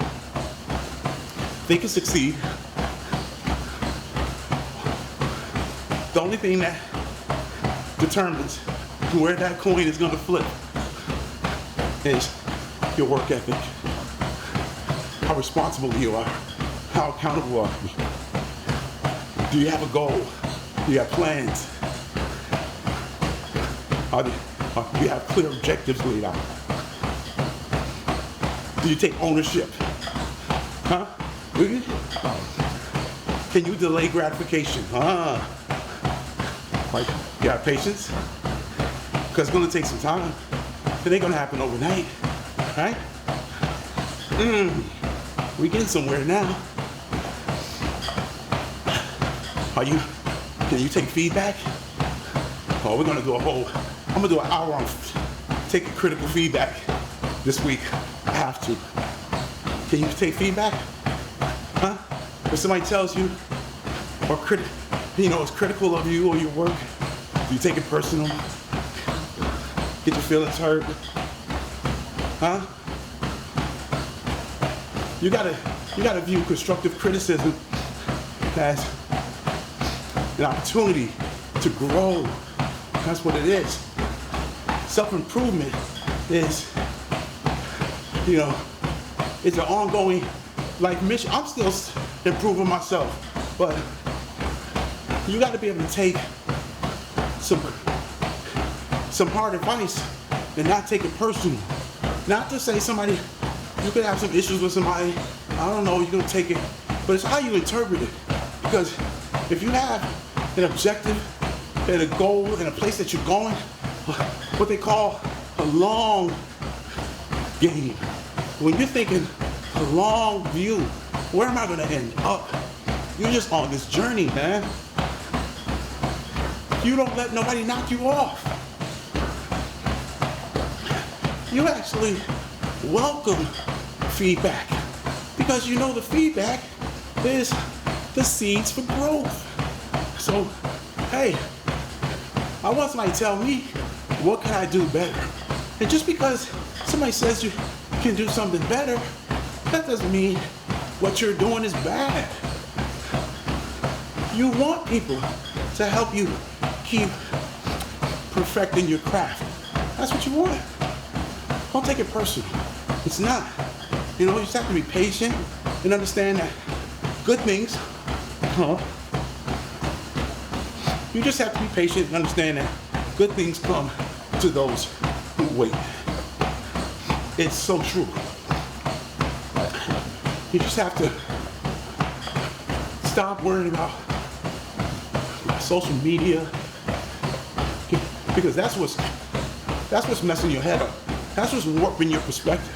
they can succeed. The only thing that determines where that coin is going to flip is your work ethic. How responsible you are. How accountable are you? Do you have a goal? Do you have plans? Do you have clear objectives laid out? Do you take ownership? Huh? Can you delay gratification? Like, you have patience? Because it's going to take some time. It ain't gonna happen overnight, right? We getting somewhere now. Can you take feedback? Oh, we're gonna do I'm gonna do an hour on taking critical feedback this week. I have to. Can you take feedback? Huh? If somebody tells you, or is critical of you or your work, do you take it personal? Get your feelings hurt? Huh? You gotta view constructive criticism as an opportunity to grow. That's what it is. Self-improvement is, it's an ongoing life mission. I'm still improving myself, but you got to be able to take some hard advice and not take it personal. Not to say you could have some issues with somebody, I don't know, you're going to take it, but it's how you interpret it. Because if you have an objective and a goal and a place that you're going, what they call a long game. When you're thinking a long view, where am I going to end up? You're just on this journey, man. You don't let nobody knock you off. You actually welcome feedback because you know the feedback is the seeds for growth. So, hey, I want somebody to tell me, what can I do better? And just because somebody says you can do something better, that doesn't mean what you're doing is bad. You want people to help you keep perfecting your craft. That's what you want. Don't take it personal. It's not. You just have to be patient and understand that good things, you just have to be patient and understand that good things come to those who wait. It's so true. You just have to stop worrying about social media, because that's what's messing your head up. That's what's warping your perspective.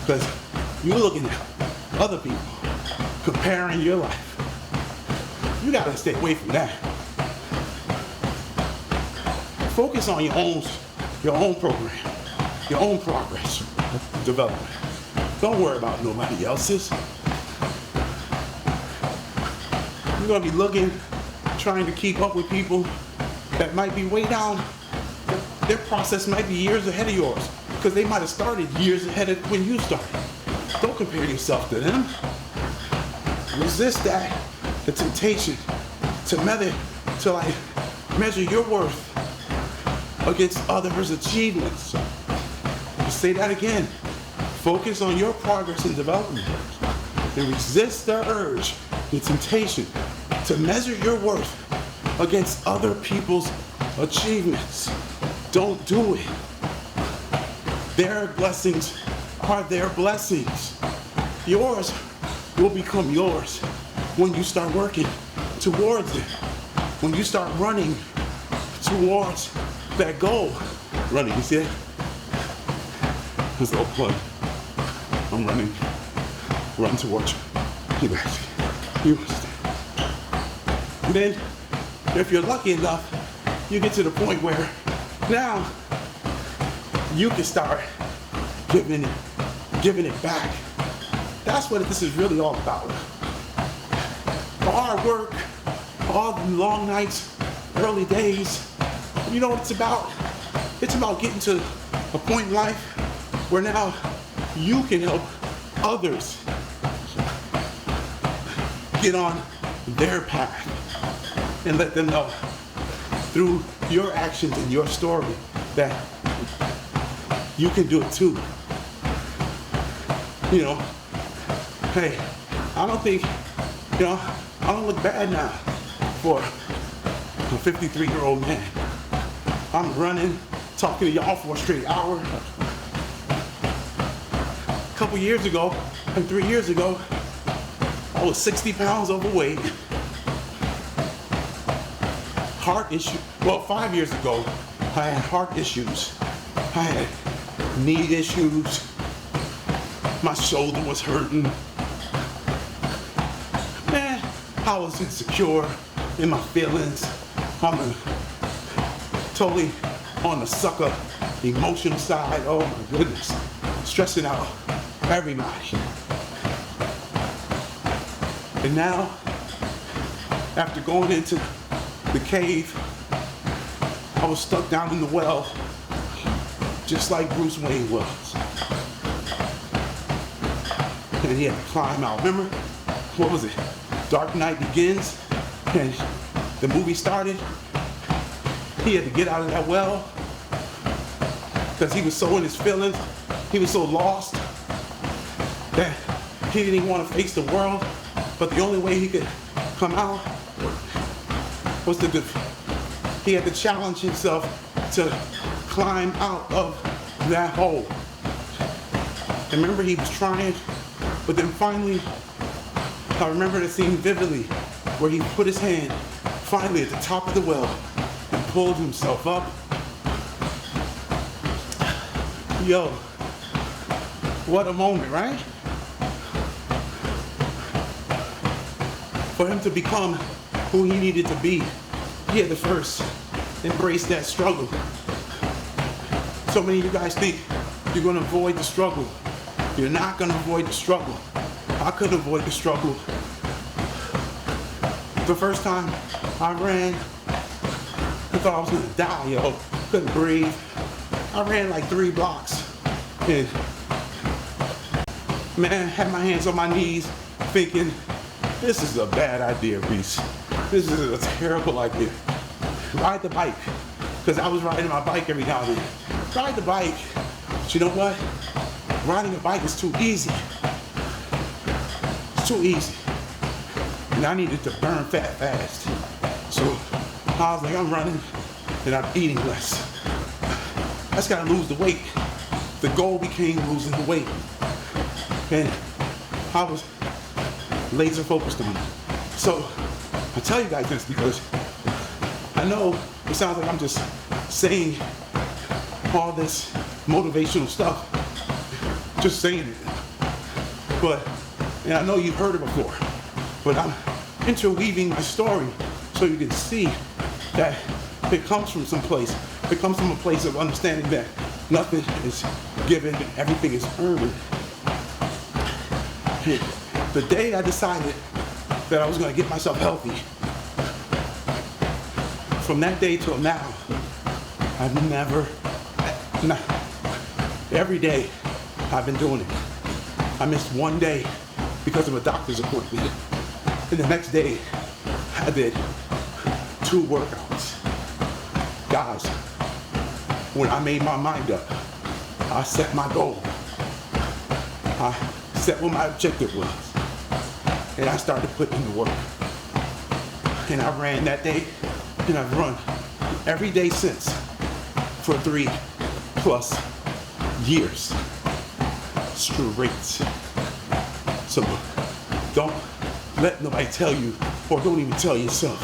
Because you're looking at other people, comparing your life. You gotta stay away from that. Focus on your own program, your own progress, development. Don't worry about nobody else's. You're gonna be looking, trying to keep up with people that might be way down. Their process might be years ahead of yours because they might have started years ahead of when you started. Don't compare yourself to them. Resist the temptation to measure your worth against others' achievements. I'll say that again. Focus on your progress and development and resist the urge, the temptation to measure your worth against other people's achievements. Don't do it. Their blessings are their blessings. Yours will become yours when you start working towards it. When you start running towards that goal. Running, you see it? This little plug. I'm running. Run towards you. You understand. And then, if you're lucky enough, you get to the point where now you can start giving it back. That's what this is really all about. The hard work, all the long nights, early days. You know what it's about? It's about getting to a point in life where now you can help others get on their path and let them know through your actions and your story that you can do it too. Hey, I don't think, I don't look bad now for a 53-year-old man. I'm running, talking to y'all for a straight hour. A couple years ago, and 3 years ago, I was 60 pounds overweight. Heart issue. Well, 5 years ago, I had heart issues. I had knee issues. My shoulder was hurting. Man, I was insecure in my feelings. I'm totally on the sucker emotional side. Oh my goodness. Stressing out everybody. And now, after going into the cave, I was stuck down in the well, just like Bruce Wayne was. And he had to climb out. Remember, what was it? Dark Knight Begins, and the movie started. He had to get out of that well because he was so in his feelings. He was so lost that he didn't even want to face the world. But the only way he could come out was he had to challenge himself to climb out of that hole. And remember, he was trying, but then finally, I remember the scene vividly where he put his hand finally at the top of the well and pulled himself up. Yo, what a moment, right? For him to become who he needed to be, he had to first embrace that struggle. So many of you guys think you're gonna avoid the struggle. You're not gonna avoid the struggle. I couldn't avoid the struggle. The first time I ran, I thought I was gonna die, yo. Couldn't breathe. I ran like 3 blocks. And man, had my hands on my knees thinking, this is a bad idea, Reese. This is a terrible idea. Ride the bike. Because I was riding my bike every now and then. Ride the bike. But you know what? Riding a bike is too easy. It's too easy. And I needed to burn fat fast. So I was like, I'm running and I'm eating less. I just gotta lose the weight. The goal became losing the weight. And I was laser focused on it. So I tell you guys this because I know it sounds like I'm just saying all this motivational stuff, just saying it. But, and I know you've heard it before, but I'm interweaving my story so you can see that it comes from some place. It comes from a place of understanding that nothing is given and everything is earned. The day I decided that I was going to get myself healthy, from that day till now, I've every day I've been doing it. I missed one day because of a doctor's appointment. And the next day, I did 2 workouts. Guys, when I made my mind up, I set my goal. I set what my objective was. And I started putting in the work. And I ran that day, and I've run every day since for 3+ years straight. So don't let nobody tell you, or don't even tell yourself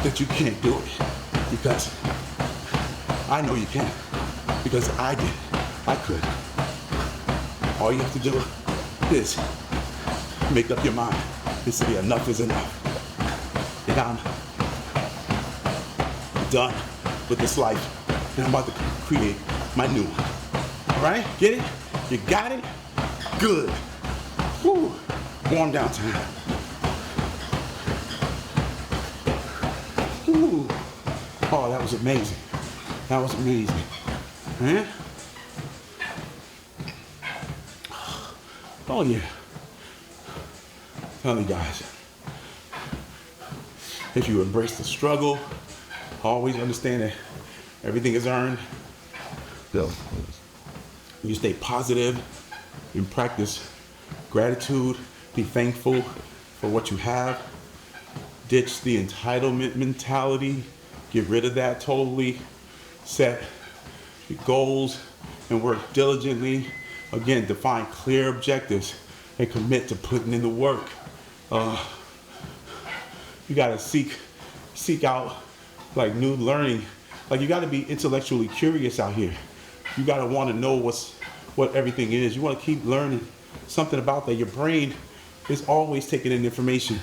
that you can't do it, because I know you can, because I did. I could. All you have to do is make up your mind and say enough is enough. And I'm done with this life, and I'm about to create my new one. All right? Get it? You got it? Good. Woo. Warm down time. Woo. Oh, that was amazing. That was amazing. Huh? Oh yeah. Tell you guys, if you embrace the struggle, always understand that everything is earned. So, you stay positive, you practice gratitude, be thankful for what you have, ditch the entitlement mentality, get rid of that totally, set your goals and work diligently. Again, define clear objectives and commit to putting in the work. You gotta seek out like new learning. Like you gotta be intellectually curious out here. You got to want to know what everything is. You want to keep learning something about that. Your brain is always taking in information.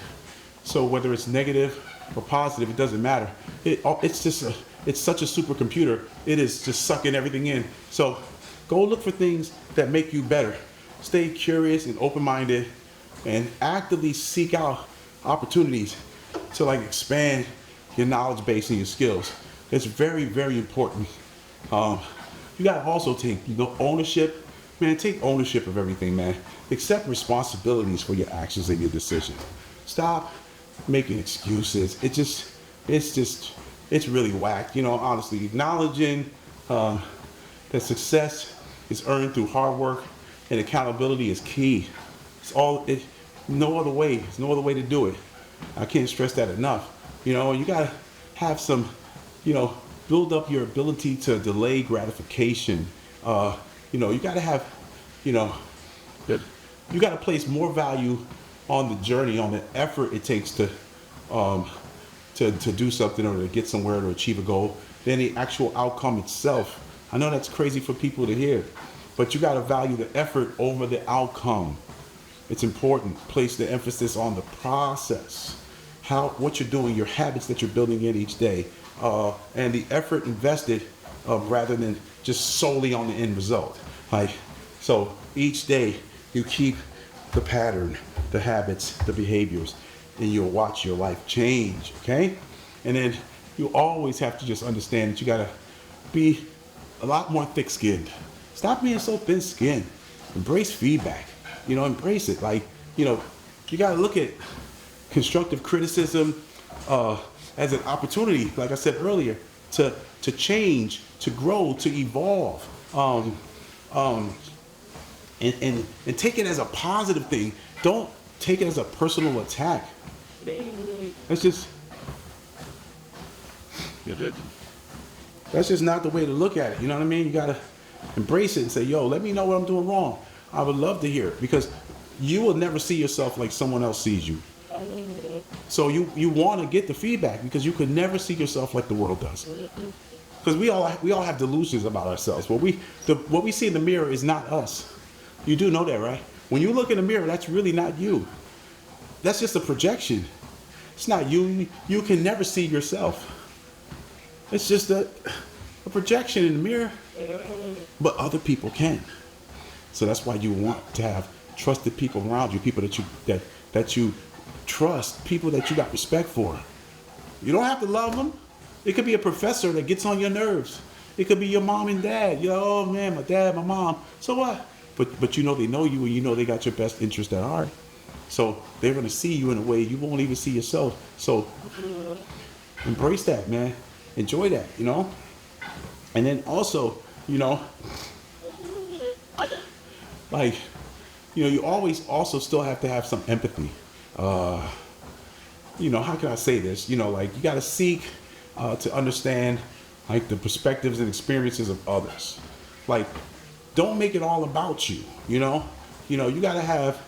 So whether it's negative or positive, it doesn't matter. It's such a supercomputer. It is just sucking everything in. So go look for things that make you better. Stay curious and open-minded, and actively seek out opportunities to like expand your knowledge base and your skills. It's very, very important. You gotta also take ownership. Man, take ownership of everything, man. Accept responsibilities for your actions and your decisions. Stop making excuses. It's really whack. Honestly, acknowledging that success is earned through hard work and accountability is key. No other way. There's no other way to do it. I can't stress that enough. You gotta have some, build up your ability to delay gratification. You gotta have, you gotta place more value on the journey, on the effort it takes to do something or to get somewhere, to achieve a goal, than the actual outcome itself. I know that's crazy for people to hear, but you gotta value the effort over the outcome. It's important. Place the emphasis on the process, what you're doing, your habits that you're building in each day, and the effort invested, rather than just solely on the end result. So each day you keep the pattern, the habits, the behaviors, and you'll watch your life change. Okay, and then you always have to just understand that you gotta be a lot more thick-skinned. Stop being so thin-skinned. Embrace feedback. Embrace it. You gotta look at constructive criticism as an opportunity, like I said earlier, to change, to grow, to evolve, and take it as a positive thing. Don't take it as a personal attack. That's just not the way to look at it. You know what I mean? You gotta embrace it and say, yo, let me know what I'm doing wrong. I would love to hear it, because you will never see yourself like someone else sees you. So you want to get the feedback, because you could never see yourself like the world does. Because we all have delusions about ourselves. What we see in the mirror is not us. You do know that, right? When you look in the mirror, that's really not you. That's just a projection. It's not you. You can never see yourself. It's just a projection in the mirror. But other people can. So that's why you want to have trusted people around you, people that you trust, people that you got respect for. You don't have to love them. It could be a professor that gets on your nerves. It could be your mom and dad. Oh man, my dad, my mom. So what? But they know you, and they got your best interest at heart. So they're gonna see you in a way you won't even see yourself. So embrace that, man. Enjoy that, And then also, you always also still have to have some empathy. How can I say this? You got to seek to understand the perspectives and experiences of others. Don't make it all about you. You got to have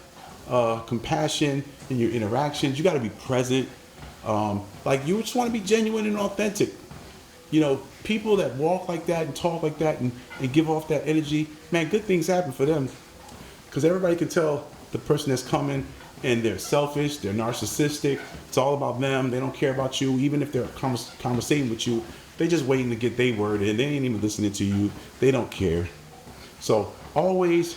compassion in your interactions. You got to be present. You just want to be genuine and authentic. People that walk like that and talk like that and give off that energy, man, good things happen for them. Because everybody can tell the person that's coming, and they're selfish, they're narcissistic, it's all about them, they don't care about you. Even if they're conversating with you, they're just waiting to get their word in. They ain't even listening to you. They don't care. So always,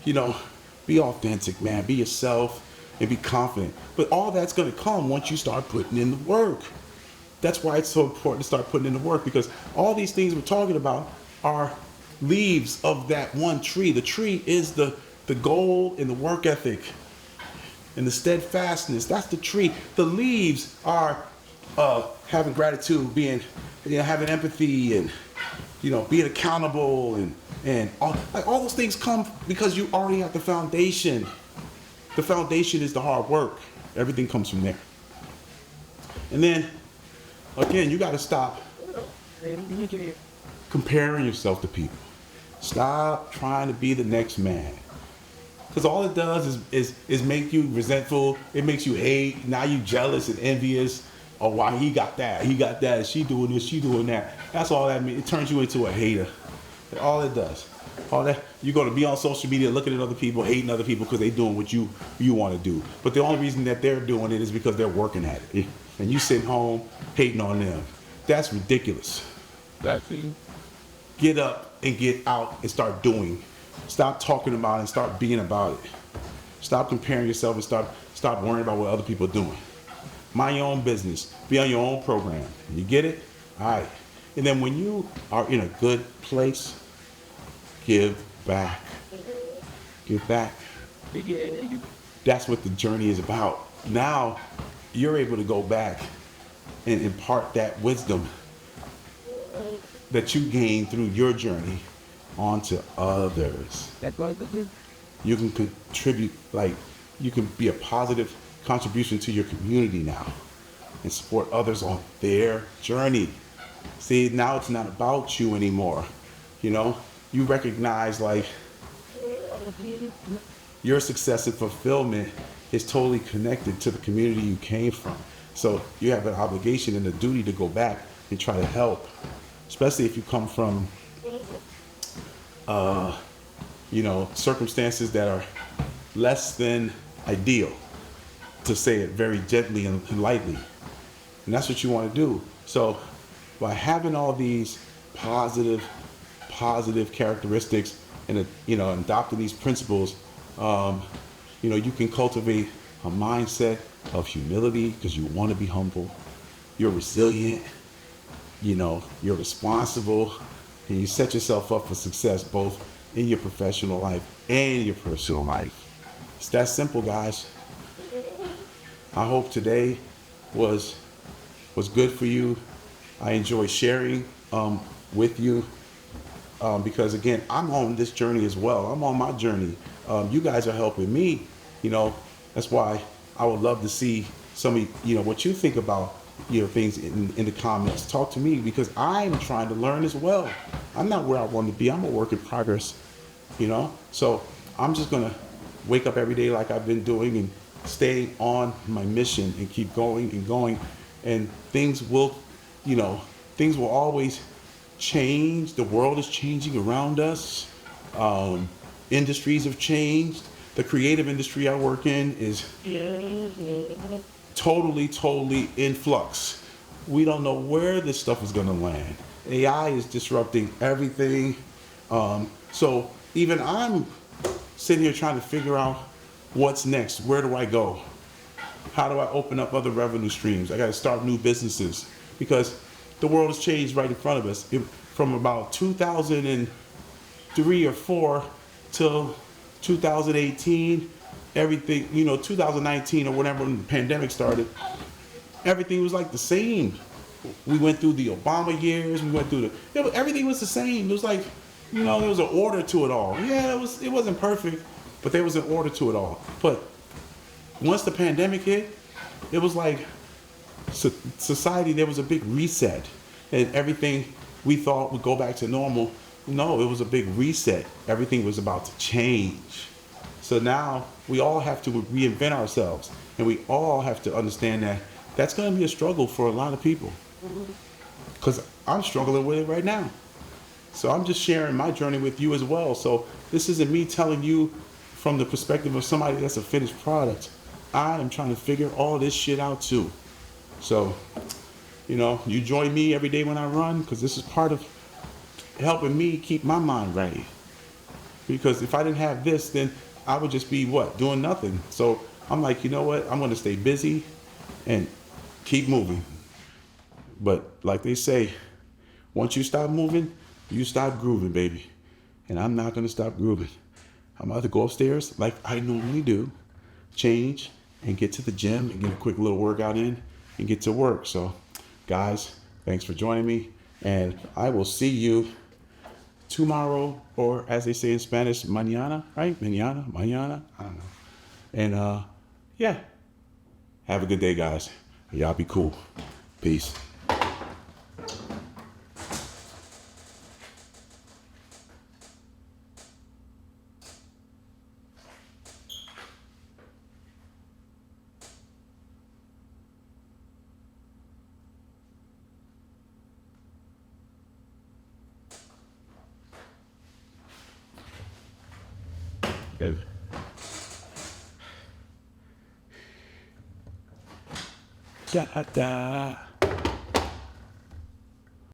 be authentic, man. Be yourself and be confident. But all that's going to come once you start putting in the work. That's why it's so important to start putting in the work, because all these things we're talking about are leaves of that one tree. The tree is the goal and the work ethic and the steadfastness. That's the tree. The leaves are having gratitude, being, having empathy, and being accountable, and all those things come because you already have the foundation. The foundation is the hard work. Everything comes from there. And then again, you got to stop comparing yourself to people. Stop trying to be the next man. Because all it does is make you resentful. It makes you hate. Now you jealous and envious. Oh, why he got that? He got that. She doing this. She doing that. That's all that means. It turns you into a hater. All it does. All that you're gonna be on social media looking at other people, hating other people because they doing what you want to do. But the only reason that they're doing it is because they're working at it. And you sitting home hating on them. That's ridiculous. That's it. Get up and get out and start doing. Stop talking about it and start being about it. Stop comparing yourself and stop worrying about what other people are doing. Mind your own business. Be on your own program. You get it? All right. And then when you are in a good place, give back. Give back. That's what the journey is about. Now you're able to go back and impart that wisdom that you gained through your journey onto others. That's what it is. You can contribute, like you can be a positive contribution to your community now and support others on their journey. See, now it's not about you anymore. You know, you recognize like your success and fulfillment is totally connected to the community you came from. So you have an obligation and a duty to go back and try to help, especially if you come from, you know, circumstances that are less than ideal, to say it very gently and lightly. And that's what you want to do. So by having all these positive characteristics and, you know, adopting these principles, you know, you can cultivate a mindset of humility because you want to be humble. You're resilient, you know, you're responsible, and you set yourself up for success both in your professional life and your personal life. It's that simple, guys. I hope today was good for you. I enjoy sharing with you because, again, I'm on this journey as well. I'm on my journey. You guys are helping me. You know, that's why I would love to see some of, you know, what you think about, you know, things in the comments. Talk to me because I'm trying to learn as well. I'm not where I want to be. I'm a work in progress, you know. So I'm just going to wake up every day like I've been doing and stay on my mission and keep going and going. And things will, you know, things will always change. The world is changing around us. Industries have changed. The creative industry I work in is totally in flux. We don't know where this stuff is going to land. AI is disrupting everything. So even I'm sitting here trying to figure out what's next. Where do I go? How do I open up other revenue streams? I got to start new businesses because the world has changed right in front of us. From about 2003 or 4 till 2018, everything, you know, 2019 or whatever, when the pandemic started, everything was like the same. We went through the Obama years. We went through everything was the same. It was like, you know, there was an order to it all. Yeah, it wasn't perfect, but there was an order to it all. But once the pandemic hit, it was like society, there was a big reset, and everything we thought would go back to normal. No, it was a big reset. Everything was about to change. So now we all have to reinvent ourselves, and we all have to understand that that's going to be a struggle for a lot of people, because I'm struggling with it right now. So I'm just sharing my journey with you as well. So this isn't me telling you from the perspective of somebody that's a finished product. I am trying to figure all this shit out too. So, you know, you join me every day when I run, because this is part of helping me keep my mind right. Because if I didn't have this, then I would just be doing nothing. So I'm like, you know what? I'm going to stay busy and keep moving. But like they say, once you stop moving, you stop grooving, baby. And I'm not going to stop grooving. I'm about to go upstairs like I normally do, change, and get to the gym and get a quick little workout in and get to work. So, guys, thanks for joining me. And I will see you tomorrow, or as they say in Spanish, mañana, right? Mañana, I don't know. And yeah, have a good day, guys. Y'all be cool. Peace. Good. Da da.